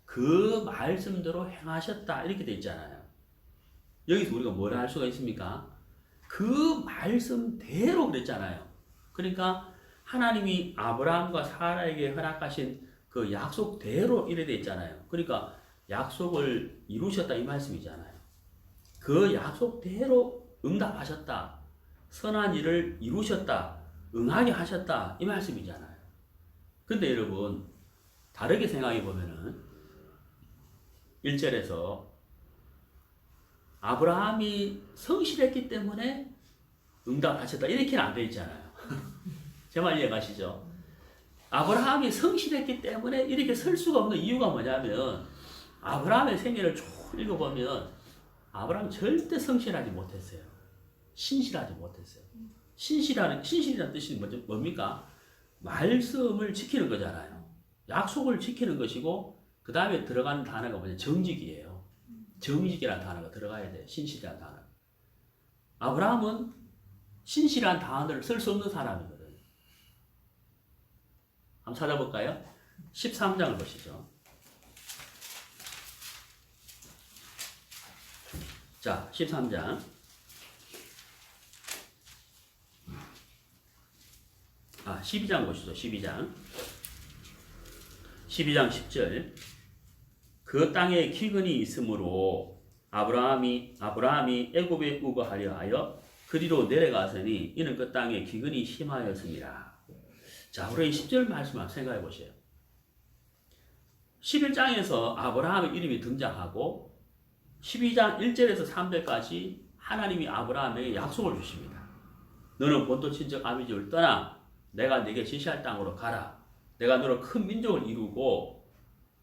S1: 그 말씀대로 행하셨다 이렇게 되어 있잖아요. 여기서 우리가 뭐라 할 수가 있습니까? 그 말씀대로 그랬잖아요. 그러니까 하나님이 아브라함과 사라에게 허락하신 그 약속대로 이래 되어 있잖아요. 그러니까 약속을 이루셨다 이 말씀이잖아요. 그 약속대로 응답하셨다. 선한 일을 이루셨다. 응하게 하셨다. 이 말씀이잖아요. 근데 여러분, 다르게 생각해 보면은 1절에서 아브라함이 성실했기 때문에 응답하셨다. 이렇게는 안 돼 있잖아요. 제 말 이해가시죠? 아브라함이 성실했기 때문에 이렇게 설 수가 없는 이유가 뭐냐면 아브라함의 생애를 쭉 읽어보면 아브라함 절대 성실하지 못했어요. 신실하지 못했어요. 신실이라는 뜻이 뭡니까? 말씀을 지키는 거잖아요. 약속을 지키는 것이고 그 다음에 들어가는 단어가 뭐냐? 정직이에요. 정직이라는 단어가 들어가야 돼요. 신실이라는 단어. 아브라함은 신실한 단어를 쓸 수 없는 사람이거든요. 한번 찾아볼까요? 13장을 보시죠. 자, 13장 12장 보시죠. 12장 10절. 그 땅에 기근이 있으므로 아브라함이 애굽에 우거하려 하여 그리로 내려가서니 이는 그 땅에 기근이 심하였습니다. 자, 우리 10절 말씀 한번 생각해 보세요. 11장에서 아브라함의 이름이 등장하고 12장 1절에서 3절까지 하나님이 아브라함에게 약속을 주십니다. 너는 본토 친척 아비집을 떠나 내가 네게 지시할 땅으로 가라. 내가 너로 큰 민족을 이루고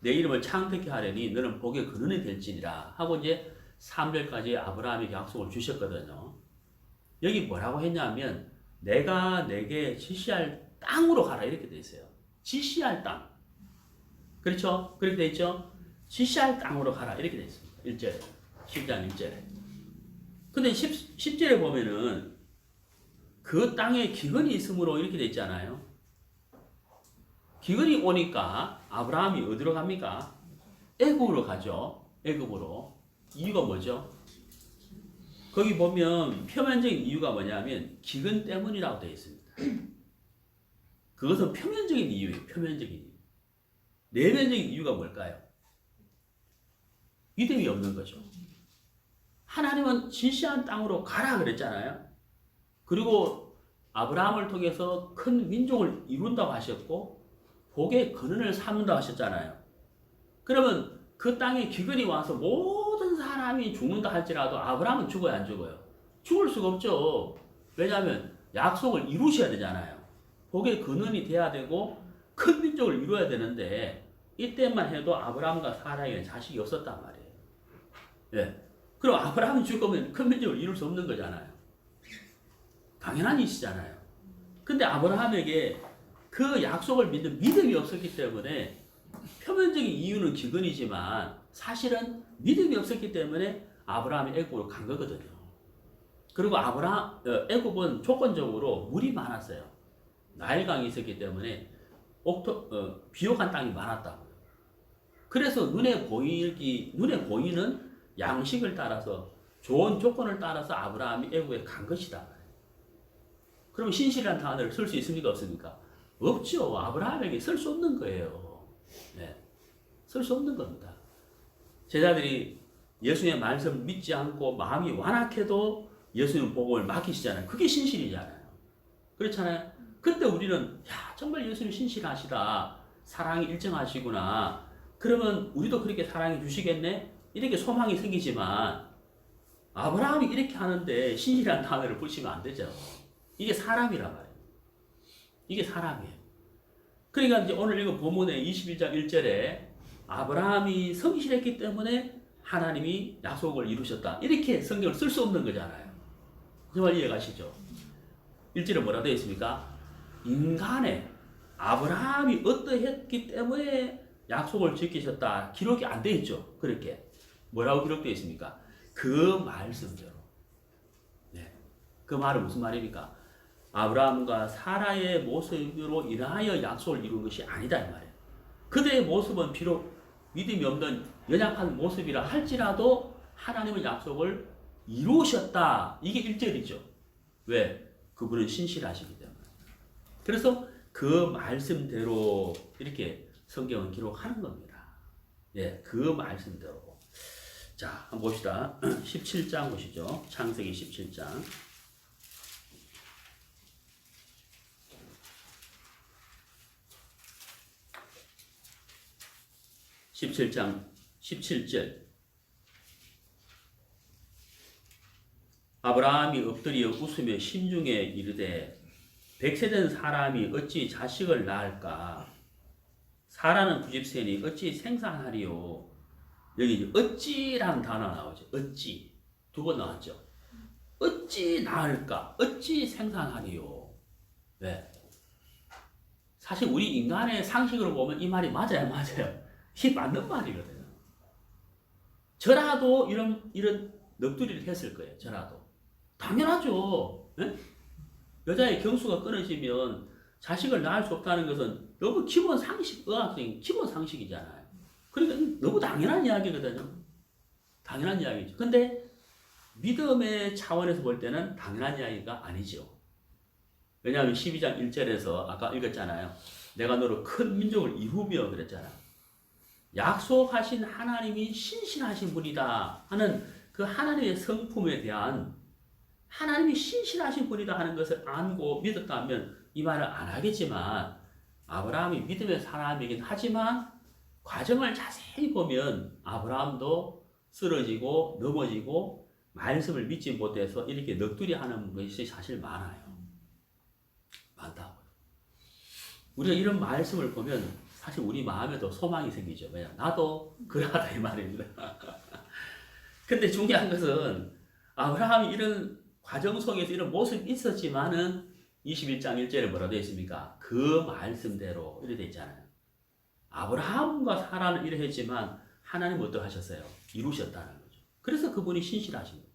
S1: 내 이름을 창택케 하려니 너는 복의 근원이 될지니라 하고 이제 3절까지 아브라함에게 약속을 주셨거든요. 여기 뭐라고 했냐면 내가 내게 지시할 땅으로 가라 이렇게 돼 있어요. 지시할 땅. 그렇죠? 그렇게 돼 있죠? 지시할 땅으로 가라 이렇게 돼 있습니다. 1절에. 10장 1절에. 근데 10절에 보면은 그 땅에 기근이 있으므로 이렇게 돼 있잖아요. 기근이 오니까 아브라함이 어디로 갑니까? 애굽으로 가죠. 애굽으로. 이유가 뭐죠? 거기 보면 표면적인 이유가 뭐냐면 기근 때문이라고 되어 있습니다. 그것은 표면적인 이유예요. 표면적인 이유. 내면적인 이유가 뭘까요? 믿음이 없는 거죠. 하나님은 지시한 땅으로 가라 그랬잖아요. 그리고 아브라함을 통해서 큰 민족을 이룬다고 하셨고 복의 근원을 삼는다고 하셨잖아요. 그러면 그 땅에 기근이 와서 모든 사람이 죽는다 할지라도 아브라함은 죽어야 안 죽어요? 죽을 수가 없죠. 왜냐하면 약속을 이루셔야 되잖아요. 복의 근원이 돼야 되고 큰 민족을 이루어야 되는데 이때만 해도 아브라함과 사라에게는 자식이 없었단 말이에요. 예. 그럼 아브라함이 죽으면 큰 민족을 이룰 수 없는 거잖아요. 당연한 일이시잖아요. 근데 아브라함에게 그 약속을 믿는 믿음이 없었기 때문에 표면적인 이유는 기근이지만 사실은 믿음이 없었기 때문에 아브라함이 애굽으로 간 거거든요. 그리고 애굽은 조건적으로 물이 많았어요. 나일강이 있었기 때문에 비옥한 땅이 많았다고요. 그래서 눈에 보이는 양식을 따라서 좋은 조건을 따라서 아브라함이 애굽에 간 것이다. 그럼 신실이라는 단어를 쓸 수 있습니까? 없습니까? 없죠. 아브라함에게 쓸 수 없는 거예요. 네. 쓸 수 없는 겁니다. 제자들이 예수님의 말씀을 믿지 않고 마음이 완악해도 예수님 복음을 맡기시잖아요. 그게 신실이잖아요. 그렇잖아요. 그때 우리는 정말 예수님 신실하시다. 사랑이 일정하시구나. 그러면 우리도 그렇게 사랑해 주시겠네? 이렇게 소망이 생기지만 아브라함이 이렇게 하는데 신실한 단어를 붙이면 안 되죠. 이게 사람이란 말이에요. 이게 사람이에요. 그러니까 이제 오늘 이거 본문의 21장 1절에 아브라함이 성실했기 때문에 하나님이 약속을 이루셨다. 이렇게 성경을 쓸 수 없는 거잖아요. 정말 이해가시죠? 1절에 뭐라고 되어 있습니까? 인간의 아브라함이 어떠했기 때문에 약속을 지키셨다. 기록이 안 되어 있죠. 그렇게. 뭐라고 기록되어 있습니까? 그 말씀대로. 네. 그 말은 무슨 말입니까? 아브라함과 사라의 모습으로 인하여 약속을 이룬 것이 아니다 이 말이에요. 그들의 모습은 비록 믿음이 없는 연약한 모습이라 할지라도 하나님의 약속을 이루셨다. 이게 1절이죠. 왜? 그분은 신실하시기 때문에. 그래서 그 말씀대로 이렇게 성경은 기록하는 겁니다. 예, 그 말씀대로. 자, 한번 봅시다. 17장 보시죠. 창세기 17장. 17장 17절. 아브라함이 엎드려 웃으며 심중에 이르되 100세 된 사람이 어찌 자식을 낳을까? 사라는 90세니 어찌 생산하리요? 여기 어찌라는 단어 나오죠. 어찌. 두 번 나왔죠. 어찌 낳을까? 어찌 생산하리요? 네. 사실 우리 인간의 상식으로 보면 이 말이 맞아요. 이게 맞는 말이거든요. 저라도 이런 넋두리를 했을 거예요. 저라도. 당연하죠. 네? 여자의 경수가 끊어지면 자식을 낳을 수 없다는 것은 너무 기본 상식, 의학적인 기본 상식이잖아요. 그러니까 너무 당연한 이야기거든요. 당연한 이야기죠. 근데 믿음의 차원에서 볼 때는 당연한 이야기가 아니죠. 왜냐하면 12장 1절에서 아까 읽었잖아요. 내가 너로 큰 민족을 이루며 그랬잖아요. 약속하신 하나님이 신실하신 분이다 하는 그 하나님의 성품에 대한 하나님이 신실하신 분이다 하는 것을 알고 믿었다면 이 말을 안 하겠지만 아브라함이 믿음의 사람이긴 하지만 과정을 자세히 보면 아브라함도 쓰러지고 넘어지고 말씀을 믿지 못해서 이렇게 넋두리 하는 것이 사실 많아요. 많다고요. 우리가 이런 말씀을 보면 사실 우리 마음에도 소망이 생기죠. 왜냐? 나도 그러하다 이 말입니다. 근데 중요한 것은 아브라함이 이런 과정 속에서 이런 모습이 있었지만은 21장 1절에 뭐라 되어 있습니까? 그 말씀대로 이렇게 되어 있잖아요. 아브라함과 사라는 이래 했지만 하나님은 어떻게 하셨어요? 이루셨다는 거죠. 그래서 그분이 신실하신 거예요.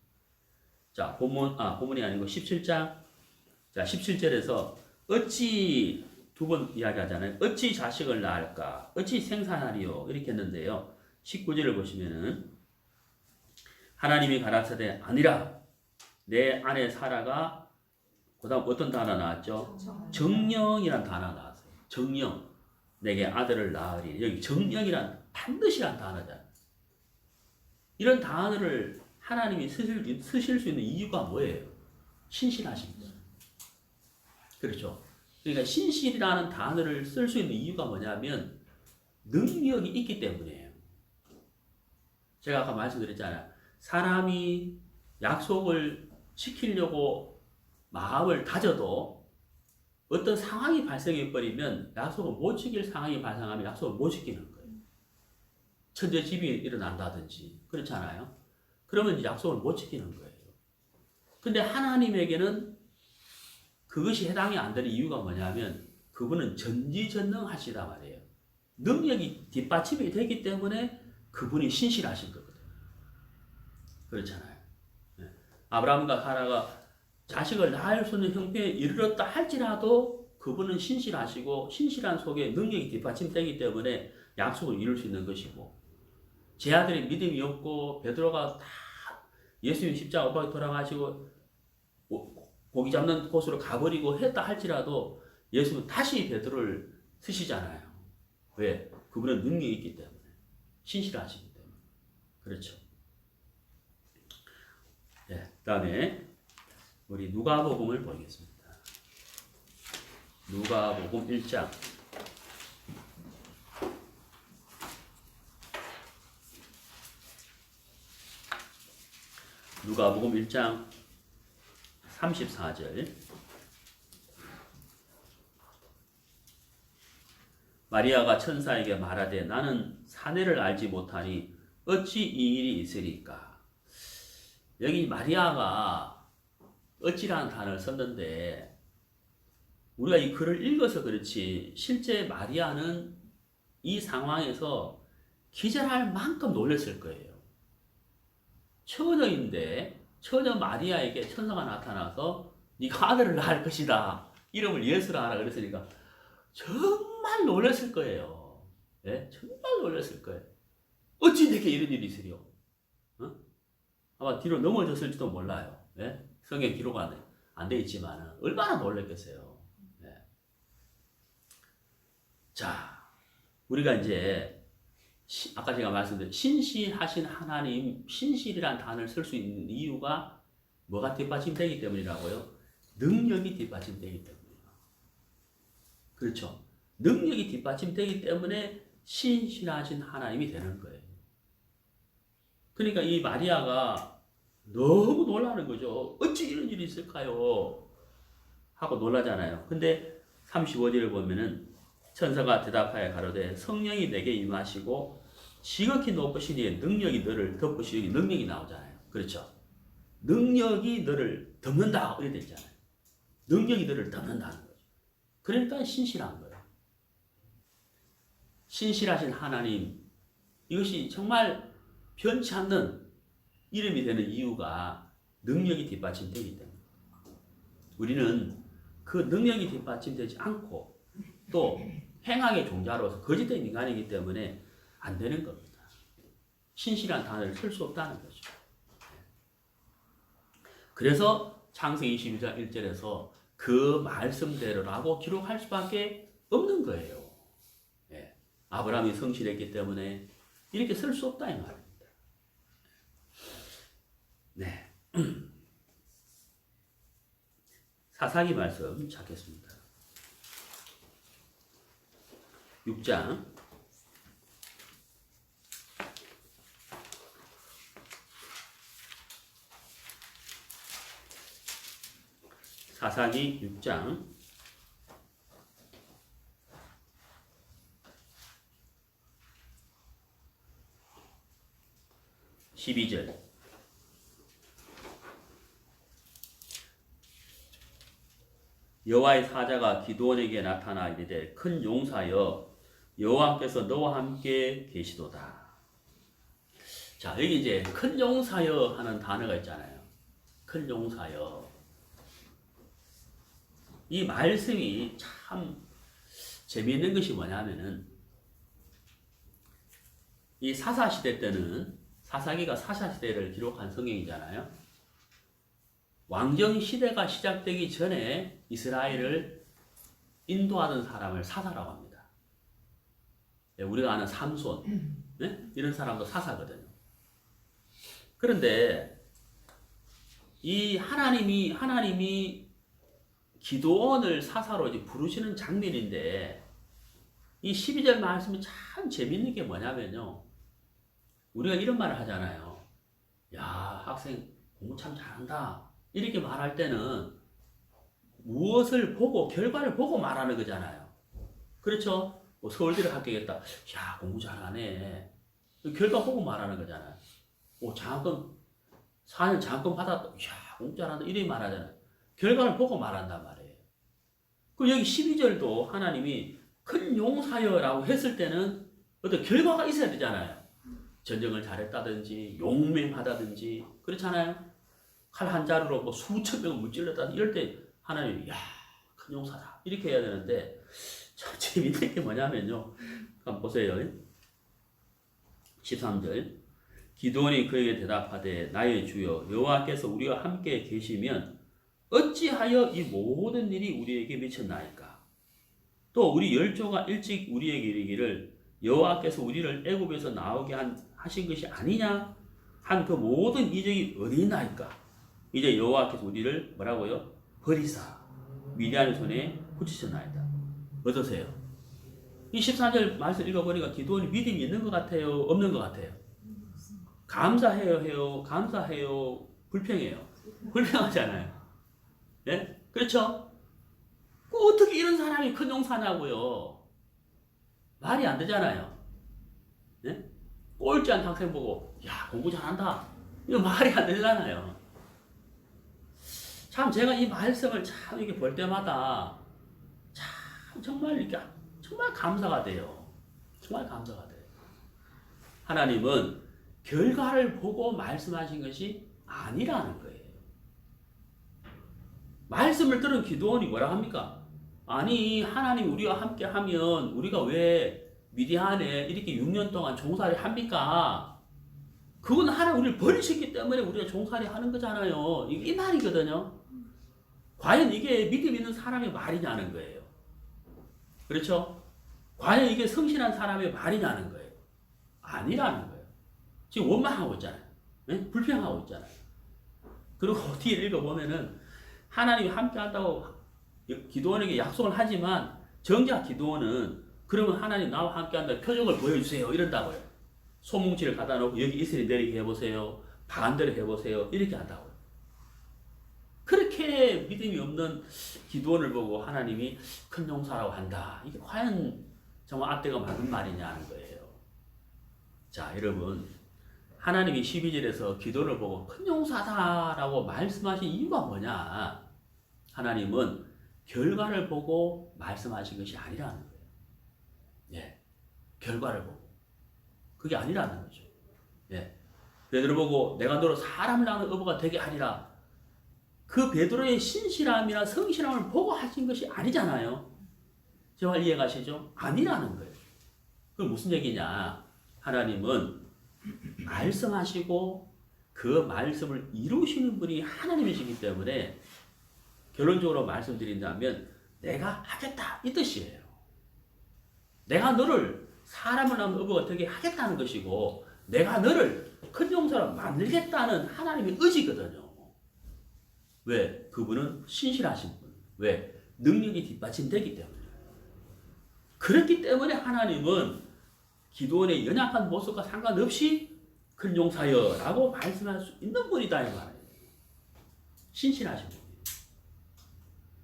S1: 자, 본문이 아니고 17장. 자, 17절에서 어찌 두 번 이야기하잖아요. 어찌 자식을 낳을까? 어찌 생산하리요? 이렇게 했는데요. 19절을 보시면은 하나님이 가라사대 아니라 내 아내 사라가 그다음 어떤 단어 나왔죠? 정령이란 단어 나왔어요. 정령. 내게 아들을 낳으리. 여기 정령이란 반드시란 단어잖아요. 이런 단어를 하나님이 쓰실 수 있는 이유가 뭐예요? 신실하신 거예요. 그렇죠. 그러니까 신실이라는 단어를 쓸 수 있는 이유가 뭐냐면 능력이 있기 때문이에요. 제가 아까 말씀드렸잖아요. 사람이 약속을 지키려고 마음을 다져도 어떤 상황이 발생해버리면 약속을 못 지킬 상황이 발생하면 약속을 못 지키는 거예요. 천재지변이 일어난다든지 그렇잖아요. 그러면 약속을 못 지키는 거예요. 근데 하나님에게는 그것이 해당이 안 되는 이유가 뭐냐면 그분은 전지전능하시다 말이에요. 능력이 뒷받침이 되기 때문에 그분이 신실하신 거거든요. 그렇잖아요. 아브라함과 사라가 자식을 낳을 수 있는 형편에 이르렀다 할지라도 그분은 신실하시고 신실한 속에 능력이 뒷받침되기 때문에 약속을 이룰 수 있는 것이고 제 아들이 믿음이 없고 베드로가 다 예수님 십자가 못 박혀 돌아가시고 고기 잡는 곳으로 가버리고 했다 할지라도 예수는 다시 베드로를 쓰시잖아요. 왜? 그분은 능력이 있기 때문에. 신실하시기 때문에. 그렇죠. 네, 그 다음에 우리 누가복음을 보겠습니다. 누가복음 1장. 누가복음 1장 34절. 마리아가 천사에게 말하되 나는 사내를 알지 못하니 어찌 이 일이 있으리까. 여기 마리아가 어찌라는 단어를 썼는데 우리가 이 글을 읽어서 그렇지 실제 마리아는 이 상황에서 기절할 만큼 놀랐을 거예요. 처녀인데 처녀 마리아에게 천사가 나타나서 네가 아들을 낳을 것이다. 이름을 예수라 하라 그랬으니까 정말 놀랐을 거예요. 예? 정말 놀랐을 거예요. 어찌 내게 이런 일이 있으리요? 어? 아마 뒤로 넘어졌을지도 몰라요. 예? 성경 기록 안 돼 있지만 얼마나 놀랐겠어요. 예. 자, 우리가 이제 아까 제가 말씀드린 신실하신 하나님, 신실이라는 단어를 쓸 수 있는 이유가 뭐가 뒷받침되기 때문이라고요? 능력이 뒷받침되기 때문이에요. 그렇죠. 능력이 뒷받침되기 때문에 신실하신 하나님이 되는 거예요. 그러니까 이 마리아가 너무 놀라는 거죠. 어찌 이런 일이 있을까요? 하고 놀라잖아요. 근데 35절을 보면은 천사가 대답하여 가로되 성령이 내게 임하시고 지극히 높으시니 능력이 너를 덮으시니 능력이 나오잖아요. 그렇죠? 능력이 너를 덮는다 이렇게 되잖아요. 능력이 너를 덮는다는 거죠. 그러니까 신실한 거예요. 신실하신 하나님 이것이 정말 변치 않는 이름이 되는 이유가 능력이 뒷받침되기 때문에 우리는 그 능력이 뒷받침되지 않고 또 행악의 종자로서 거짓된 인간이기 때문에 안 되는 겁니다. 신실한 단어를 쓸 수 없다는 거죠. 그래서 창세기 22장 1절에서 그 말씀대로라고 기록할 수밖에 없는 거예요. 예. 아브라함이 성실했기 때문에 이렇게 쓸 수 없다 이 말입니다. 네. 사사기 말씀 찾겠습니다. 6장 6장 12절 여호와의 사자가 기드온에게 나타나 이르되 큰 용사여 여호와께서 너와 함께 계시도다. 자, 여기 이제 큰 용사여 하는 단어가 있잖아요. 큰 용사여. 이 말씀이 참 재미있는 것이 뭐냐면은 이 사사시대 때는 사사기가 사사시대를 기록한 성경이잖아요. 왕정시대가 시작되기 전에 이스라엘을 인도하던 사람을 사사라고 합니다. 우리가 아는 삼손, 네? 이런 사람도 사사거든요. 그런데 이 하나님이 기드온을 사사로 이제 부르시는 장면인데 이 12절 말씀이 참 재밌는 게 뭐냐면요. 우리가 이런 말을 하잖아요. 야, 학생 공부 참 잘한다. 이렇게 말할 때는 무엇을 보고 결과를 보고 말하는 거잖아요. 그렇죠? 뭐 서울대를 합격했다. 야, 공부 잘하네. 결과 보고 말하는 거잖아요. 장학금 4년 장학금 받았다. 야, 공부 잘한다. 이렇게 말하잖아요. 결과를 보고 말한단 말이에요. 그 여기 12절도 하나님이 큰 용사여라고 했을 때는 어떤 결과가 있어야 되잖아요. 전쟁을 잘했다든지 용맹하다든지 그렇잖아요. 칼 한 자루로 뭐 수천 명을 무찔렀다 이럴 때 하나님이 야, 큰 용사다 이렇게 해야 되는데 참 재밌는 게 뭐냐면요. 한번 보세요. 13절 기드온이 그에게 대답하되 나의 주여 여호와께서 우리와 함께 계시면 어찌하여 이 모든 일이 우리에게 미쳤나이까. 또 우리 열조가 일찍 우리에게 이르기를 여호와께서 우리를 애굽에서 나오게 하신 것이 아니냐 한 그 모든 이적이 어디 있나이까. 이제 여호와께서 우리를 뭐라고요? 버리사 미디안의 손에 붙이셨나이다. 어떠세요? 이 14절 말씀 읽어보니까 기드온이 믿음이 있는 것 같아요? 없는 것 같아요? 감사해요? 불평해요? 불평하잖아요. 예? 그렇죠? 어떻게 이런 사람이 큰 용사냐고요? 말이 안 되잖아요. 예? 꼴찌한 학생 보고 야, 공부 잘한다. 이거 말이 안 되잖아요. 참 제가 이 말씀을 참 이렇게 볼 때마다 참 정말 이렇게 정말 감사가 돼요. 정말 감사가 돼요. 하나님은 결과를 보고 말씀하신 것이 아니라는 거예요. 말씀을 들은 기드온이 뭐라 합니까? 아니 하나님 우리와 함께 하면 우리가 왜 미디안에 이렇게 6년 동안 종살이 합니까? 그건 하나님 우리를 버리셨기 때문에 우리가 종살이 하는 거잖아요. 이 말이거든요. 과연 이게 믿음 있는 사람의 말이냐는 거예요. 그렇죠? 과연 이게 성실한 사람의 말이냐는 거예요. 아니라는 거예요. 지금 원망하고 있잖아요. 네? 불평하고 있잖아요. 그리고 뒤에 읽어보면은 하나님이 함께 한다고 기드온에게 약속을 하지만 정작 기드온은 그러면 하나님 나와 함께 한다 표적을 보여주세요 이런다고요. 소뭉치를 갖다 놓고 여기 이슬이 내리게 해보세요. 반대로 해보세요. 이렇게 한다고요. 그렇게 믿음이 없는 기드온을 보고 하나님이 큰 용사라고 한다. 이게 과연 정말 앞뒤가 맞는 말이냐는 거예요. 자, 여러분 하나님이 12절에서 기드온을 보고 큰 용사다라고 말씀하신 이유가 뭐냐? 하나님은 결과를 보고 말씀하신 것이 아니라는 거예요. 예, 결과를 보고 그게 아니라는 거죠. 예, 베드로 보고 내가 너로 사람을 낳는 어부가 되게 하리라. 그 베드로의 신실함이나 성실함을 보고 하신 것이 아니잖아요. 정말 이해가시죠? 아니라는 거예요. 그건 무슨 얘기냐? 하나님은 말씀하시고 그 말씀을 이루시는 분이 하나님이시기 때문에 결론적으로 말씀드린다면 내가 하겠다 이 뜻이에요. 내가 너를 사람을 낳은 어부 어떻게 하겠다는 것이고 내가 너를 큰 용사로 만들겠다는 하나님의 의지거든요. 왜? 그분은 신실하신 분. 왜? 능력이 뒷받침되기 때문에. 그렇기 때문에 하나님은 기도원의 연약한 모습과 상관없이 큰 용사여 라고 말씀할 수 있는 분이다 이 말이에요. 신실하신 분이에요.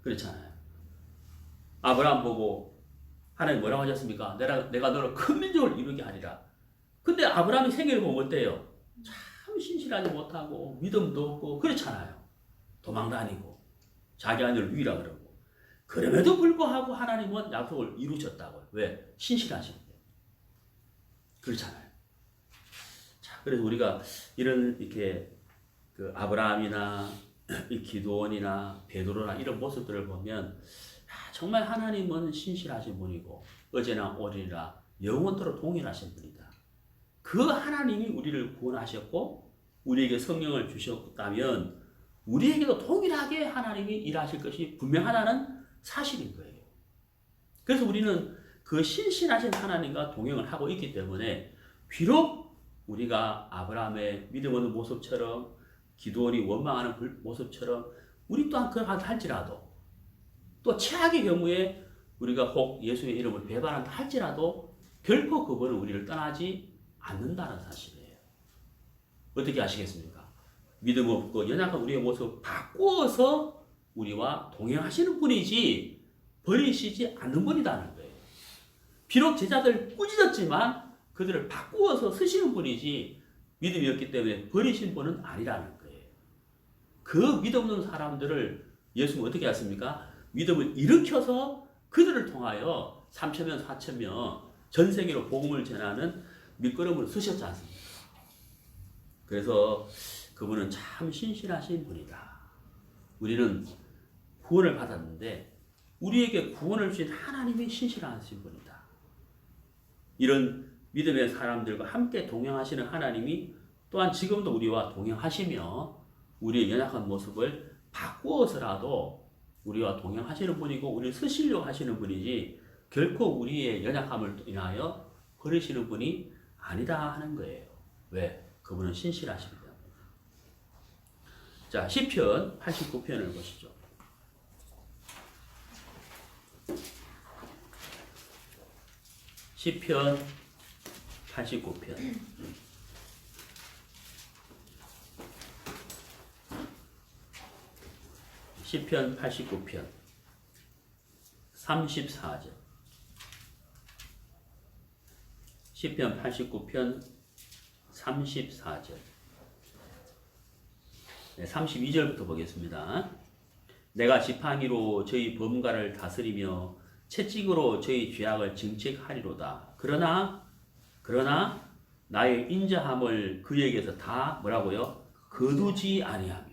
S1: 그렇잖아요. 아브라함 보고 하나님 뭐라고 하셨습니까? 내가 너를 큰 민족을 이루게 하리라. 근데 아브라함이 생애를 보면 어때요? 참 신실하지 못하고 믿음도 없고 그렇잖아요. 도망다니고 자기 아들을 위라 그러고 그럼에도 불구하고 하나님은 약속을 이루셨다고요. 왜? 신실하신 거예요. 그렇잖아요. 자, 그래서 우리가 이렇게 그 아브라함이나 이 기도원이나 베드로나 이런 모습들을 보면 정말 하나님은 신실하신 분이고 어제나 오늘이나 영원토록 동일하신 분이다. 그 하나님이 우리를 구원하셨고 우리에게 성령을 주셨다면 우리에게도 동일하게 하나님이 일하실 것이 분명하다는 사실인 거예요. 그래서 우리는 그 신실하신 하나님과 동행을 하고 있기 때문에 비록 우리가 아브라함의 믿음 없는 모습처럼 기도원이 원망하는 모습처럼 우리 또한 그러한다 할지라도 또 최악의 경우에 우리가 혹 예수의 이름을 배반한다 할지라도 결코 그분은 우리를 떠나지 않는다는 사실이에요. 어떻게 아시겠습니까? 믿음 없고 연약한 우리의 모습을 바꾸어서 우리와 동행하시는 분이지 버리시지 않는 분이라는 거예요. 비록 제자들 꾸짖었지만 그들을 바꾸어서 쓰시는 분이지 믿음이 없기 때문에 버리신 분은 아니라는 거예요. 그 믿음 없는 사람들을 예수님은 어떻게 하십니까? 믿음을 일으켜서 그들을 통하여 3,000명, 4,000명 전 세계로 복음을 전하는 밑거름을 쓰셨지 않습니까? 그래서 그분은 참 신실하신 분이다. 우리는 구원을 받았는데 우리에게 구원을 주신 하나님이 신실하신 분이다. 이런 믿음의 사람들과 함께 동행하시는 하나님이 또한 지금도 우리와 동행하시며 우리의 연약한 모습을 바꾸어서라도 우리와 동행하시는 분이고 우리를 쓰시려고 하시는 분이지 결코 우리의 연약함을 인하여 버리시는 분이 아니다 하는 거예요. 왜? 그분은 신실하시기 때문에. 자, 시편 89편을 보시죠. 시편 89편. 시편 89편 34절. 시편 89편 34절. 네, 32절부터 보겠습니다. 내가 지팡이로 저희 범가를 다스리며 채찍으로 저희 죄악을 징책하리로다. 그러나 나의 인자함을 그에게서 다 뭐라고요? 거두지 아니하며.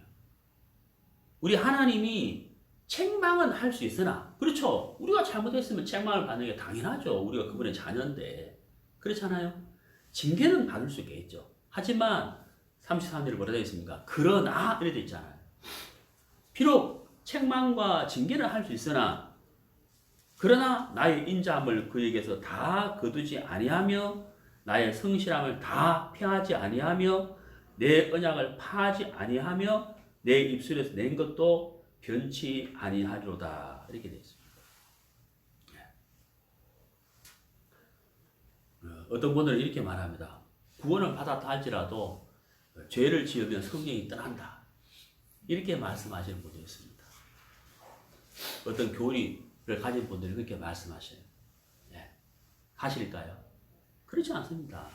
S1: 우리 하나님이 책망은 할 수 있으나 그렇죠. 우리가 잘못했으면 책망을 받는 게 당연하죠. 우리가 그분의 자녀인데 그렇잖아요. 징계는 받을 수 있겠죠. 하지만 33절에 뭐라 되어 있습니까? 그러나 이렇게 되어 있잖아요. 비록 책망과 징계를 할 수 있으나 그러나 나의 인자함을 그에게서 다 거두지 아니하며 나의 성실함을 다 폐하지 아니하며 내 언약을 파하지 아니하며 내 입술에서 낸 것도 변치 아니하리로다. 이렇게 되어 있습니다. 어떤 분들은 이렇게 말합니다. 구원을 받았다 할지라도 죄를 지으면 성령이 떠난다. 이렇게 말씀하시는 분도 있습니다. 어떤 교리를 가진 분들이 그렇게 말씀하셔요. 네. 하실까요? 그렇지 않습니다.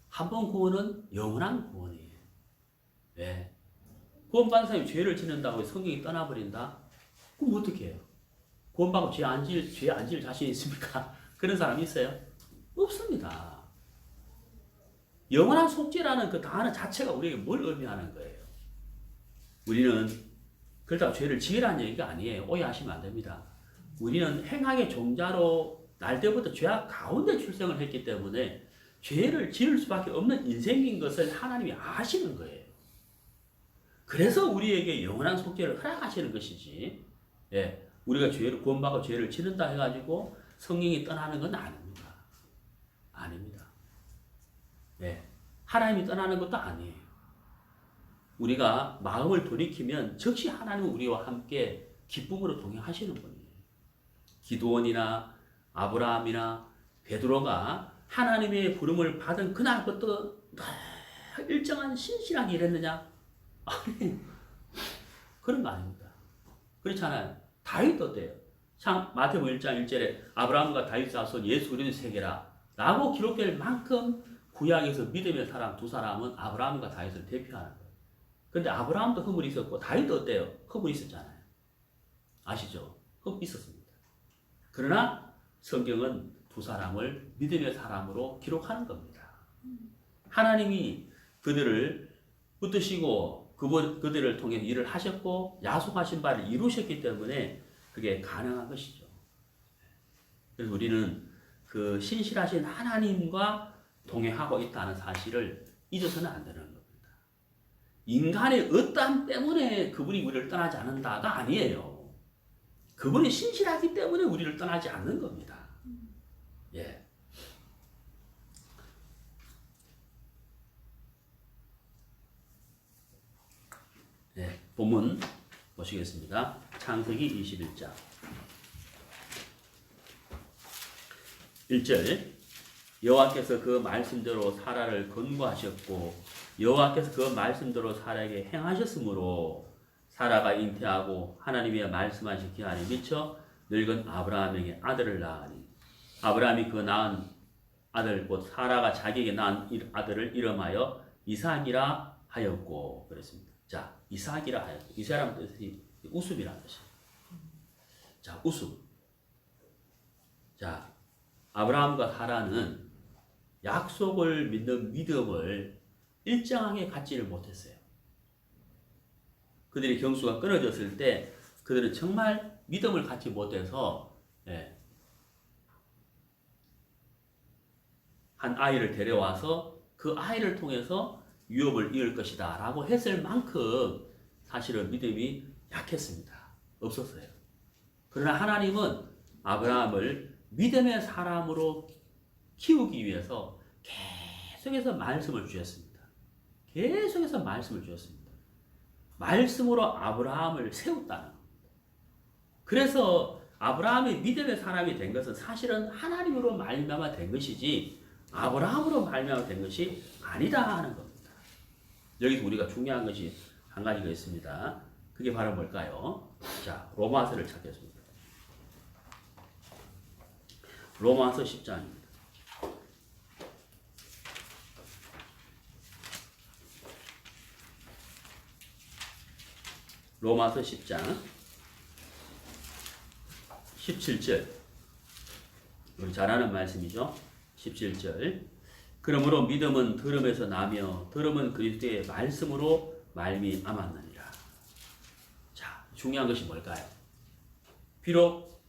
S1: 한 번 구원은 영원한 구원이에요. 네. 구원받은 사람이 죄를 짓는다고 성령이 떠나버린다? 그럼 어떻게 해요? 구원받고 죄 안 질 자신 있습니까? 그런 사람이 있어요? 없습니다. 영원한 속죄라는 그 단어 자체가 우리에게 뭘 의미하는 거예요? 우리는 그렇다고 죄를 지으라는 얘기가 아니에요. 오해하시면 안 됩니다. 우리는 행악의 종자로 날 때부터 죄악 가운데 출생을 했기 때문에 죄를 지을 수밖에 없는 인생인 것을 하나님이 아시는 거예요. 그래서 우리에게 영원한 속죄를 허락하시는 것이지. 예, 우리가 죄를 구원받고 죄를 지른다 해가지고 성령이 떠나는 건 아닙니다. 아닙니다. 예, 하나님이 떠나는 것도 아니에요. 우리가 마음을 돌이키면 즉시 하나님은 우리와 함께 기쁨으로 동행하시는 분이에요. 기드온이나 아브라함이나 베드로가 하나님의 부름을 받은 그날부터 일정한 신실하게 일했느냐? 아니, 그런 거 아닙니다. 그렇잖아요. 다윗도 어때요? 마태복음 1장 1절에 아브라함과 다윗 자손 예수 그리스도의 세계라 라고 기록될 만큼 구약에서 믿음의 사람 두 사람은 아브라함과 다윗을 대표하는 거예요. 그런데 아브라함도 허물이 있었고 다윗도 어때요? 허물이 있었잖아요. 아시죠? 허물이 있었습니다. 그러나 성경은 두 사람을 믿음의 사람으로 기록하는 겁니다. 하나님이 그들을 붙드시고 그들을 통해 일을 하셨고 약속하신 바를 이루셨기 때문에 그게 가능한 것이죠. 그래서 우리는 그 신실하신 하나님과 동행하고 있다는 사실을 잊어서는 안 되는 겁니다. 인간의 어떠함 때문에 그분이 우리를 떠나지 않는다가 아니에요. 그분이 신실하기 때문에 우리를 떠나지 않는 겁니다. 예. 네, 본문 보시겠습니다. 창세기 21장 1절 여호와께서 그 말씀대로 사라를 건고하셨고 여호와께서 그 말씀대로 사라에게 행하셨으므로 사라가 잉태하고 하나님의 말씀하신 기한에 미쳐 늙은 아브라함에게 아들을 낳으니 아브라함이 그 낳은 아들 곧 사라가 자기에게 낳은 아들을 이름하여 이삭이라 하였고 그랬습니다. 자, 이삭이라 하였고 이삭이라는 뜻이 우습이라는 뜻이에요. 자, 우습. 자, 아브라함과 사라는 약속을 믿는 믿음을 일정하게 갖지를 못했어요. 그들의 경수가 끊어졌을 때 그들은 정말 믿음을 갖지 못해서 한 아이를 데려와서 그 아이를 통해서 유업을 이을 것이다 라고 했을 만큼 사실은 믿음이 약했습니다. 없었어요. 그러나 하나님은 아브라함을 믿음의 사람으로 키우기 위해서 계속해서 말씀을 주셨습니다. 계속해서 말씀을 주셨습니다. 말씀으로 아브라함을 세웠다는 겁니다. 그래서 아브라함이 믿음의 사람이 된 것은 사실은 하나님으로 말미암아 된 것이지 아브라함으로 말미암아 된 것이 아니다 하는 겁니다. 여기서 우리가 중요한 것이 한 가지가 있습니다. 그게 바로 뭘까요? 자, 로마서를 찾겠습니다. 로마서 10장입니다. 로마서 10장 17절 우리 잘 아는 말씀이죠. 17절 그러므로 믿음은 들음에서 나며 들음은 그리스도의 말씀으로 말미암았느니라. 자, 중요한 것이 뭘까요? 비록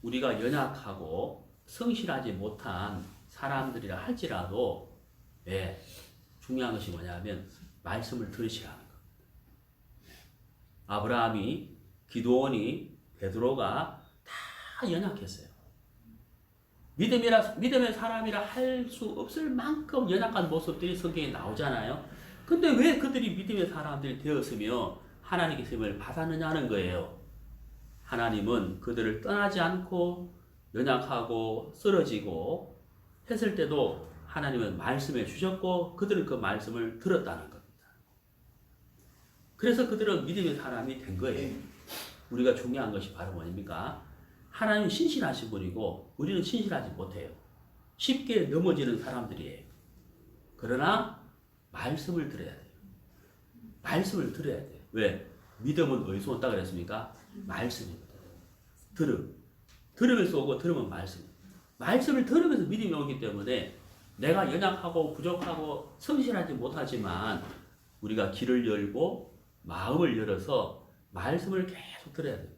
S1: 우리가 연약하고 성실하지 못한 사람들이라 할지라도 중요한 것이 뭐냐면 말씀을 들으시라는 겁니다. 아브라함이, 기드온이, 베드로가 다 연약했어요. 믿음의 사람이라 할 수 없을 만큼 연약한 모습들이 성경에 나오잖아요. 근데 왜 그들이 믿음의 사람들이 되었으며 하나님의 쓰임을 받았느냐는 거예요. 하나님은 그들을 떠나지 않고 연약하고 쓰러지고 했을 때도 하나님은 말씀해 주셨고 그들은 그 말씀을 들었다는 겁니다. 그래서 그들은 믿음의 사람이 된 거예요. 우리가 중요한 것이 바로 뭐입니까? 하나님은 신실하신 분이고 우리는 신실하지 못해요. 쉽게 넘어지는 사람들이에요. 그러나 말씀을 들어야 돼요. 말씀을 들어야 돼요. 왜? 믿음은 어디서 온다 그랬습니까? 말씀입니다. 들으면서 오고 들으면 말씀. 말씀을 들으면서 믿음이 오기 때문에 내가 연약하고 부족하고 성실하지 못하지만 우리가 귀를 열고 마음을 열어서 말씀을 계속 들어야 됩니다.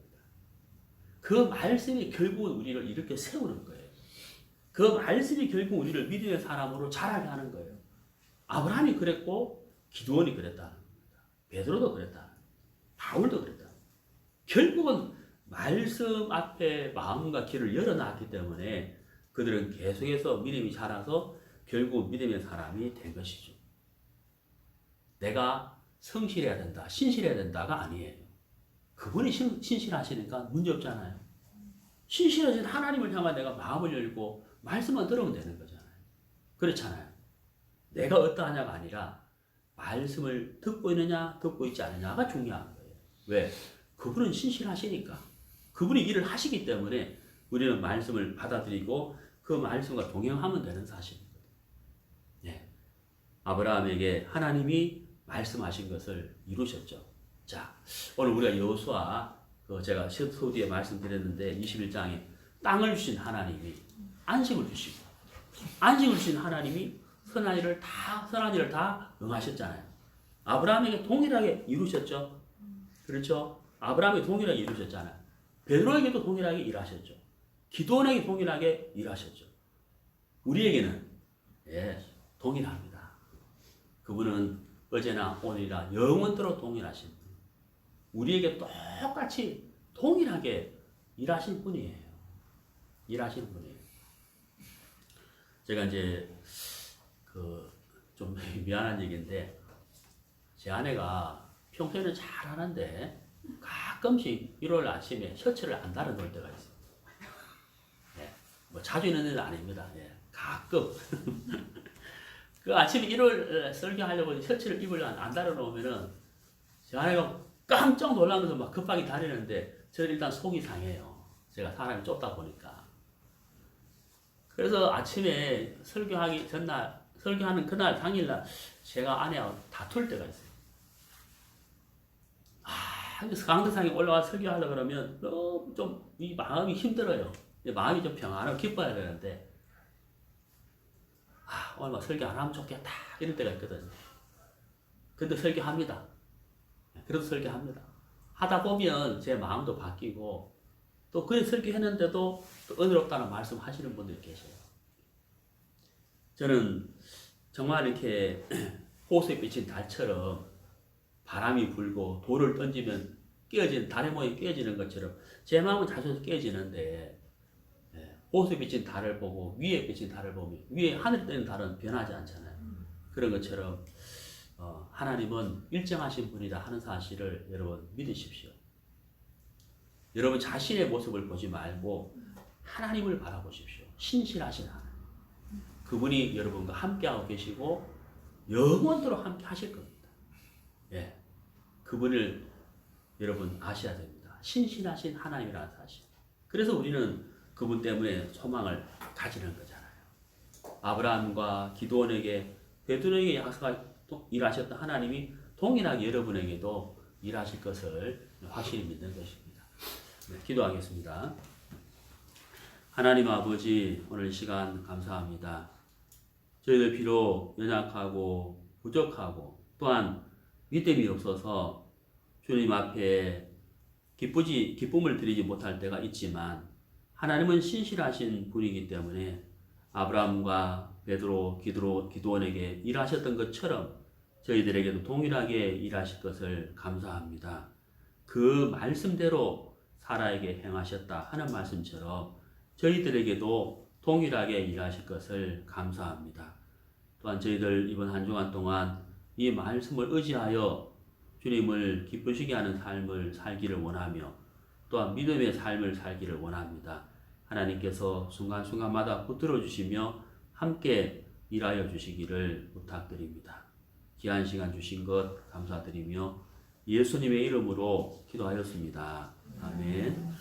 S1: 그 말씀이 결국은 우리를 이렇게 세우는 거예요. 그 말씀이 결국 우리를 믿음의 사람으로 자라게 하는 거예요. 아브라함이 그랬고 기드온이 그랬다는 겁니다. 베드로도 그랬다. 바울도 그랬다. 결국은 말씀 앞에 마음과 귀를 열어놨기 때문에 그들은 계속해서 믿음이 자라서 결국 믿음의 사람이 된 것이죠. 내가 성실해야 된다, 신실해야 된다가 아니에요. 그분이 신실하시니까 문제 없잖아요. 신실하신 하나님을 향한 내가 마음을 열고 말씀만 들으면 되는 거잖아요. 그렇잖아요. 내가 어떠하냐가 아니라 말씀을 듣고 있느냐 듣고 있지 않느냐가 중요한 거예요. 왜? 그분은 신실하시니까. 그분이 일을 하시기 때문에 우리는 말씀을 받아들이고 그 말씀과 동행하면 되는 사실이거든요. 예. 아브라함에게 하나님이 말씀하신 것을 이루셨죠. 자, 오늘 우리가 여호수아 제가 서두에 말씀드렸는데 21장에 땅을 주신 하나님이 안식을 주시고 안식을 주신 하나님이 선한 일을 다 응하셨잖아요. 아브라함에게 동일하게 이루셨죠. 그렇죠? 아브라함에게 동일하게 이루셨잖아요. 베드로에게도 동일하게 일하셨죠. 기도원에게 동일하게 일하셨죠. 우리에게는 동일합니다. 그분은 어제나 오늘이나 영원토록 동일하신 분. 우리에게 똑같이 동일하게 일하신 분이에요. 일하시는 분이에요. 제가 이제 좀 미안한 얘기인데 제 아내가 평소에는 잘 하는데 가끔씩 일요일 아침에 셔츠를 안 달아놓을 때가 있어요. 네, 뭐 자주 있는 일은 아닙니다. 가끔 그 아침에 일요일 설교하려고 셔츠를 입으려고 안 달아놓으면은 제 아내가 깜짝 놀라면서 막 급하게 다니는데 저는 일단 속이 상해요. 제가 사람이 좁다 보니까. 그래서 아침에 설교하는 그날 당일날 제가 아내하고 다툴 때가 있어요. 강대상에 올라와 설교하려고 그러면 너무 좀 이 마음이 힘들어요. 마음이 좀 평안하고 기뻐야 되는데 오늘 막 설교 안 하면 좋겠다 이럴 때가 있거든요. 근데 설교합니다. 그래도 설교합니다. 하다 보면 제 마음도 바뀌고 또 그래 설교했는데도 또 은혜롭다는 말씀 하시는 분들이 계세요. 저는 정말 이렇게 호수에 비친 달처럼 바람이 불고 돌을 던지면 달의 모양이 깨어지는 것처럼 제 마음은 자주 깨어지는데 호수에 비친 달을 보고 위에 비친 달을 보면 위에 하늘에 뜨는 달은 변하지 않잖아요. 그런 것처럼 하나님은 일정하신 분이다 하는 사실을 여러분 믿으십시오. 여러분 자신의 모습을 보지 말고 하나님을 바라보십시오. 신실하신 하나님. 그분이 여러분과 함께하고 계시고 영원토록 함께 하실 겁니다. 그분을 여러분 아셔야 됩니다. 신실하신 하나님이라는 사실. 그래서 우리는 그분 때문에 소망을 가지는 거잖아요. 아브라함과 기드온에게 베드로에게 일하셨던 하나님이 동일하게 여러분에게도 일하실 것을 확실히 믿는 것입니다. 기도하겠습니다. 하나님 아버지, 오늘 시간 감사합니다. 저희들 비록 연약하고 부족하고 또한 믿음이 없어서 주님 앞에 기쁨을 드리지 못할 때가 있지만 하나님은 신실하신 분이기 때문에 아브라함과 베드로, 기드온에게 일하셨던 것처럼 저희들에게도 동일하게 일하실 것을 감사합니다. 그 말씀대로 사라에게 행하셨다 하는 말씀처럼 저희들에게도 동일하게 일하실 것을 감사합니다. 또한 저희들 이번 한 주간 동안 이 말씀을 의지하여 주님을 기쁘시게 하는 삶을 살기를 원하며 또한 믿음의 삶을 살기를 원합니다. 하나님께서 순간순간마다 붙들어 주시며 함께 일하여 주시기를 부탁드립니다. 귀한 시간 주신 것 감사드리며 예수님의 이름으로 기도하였습니다. 아멘.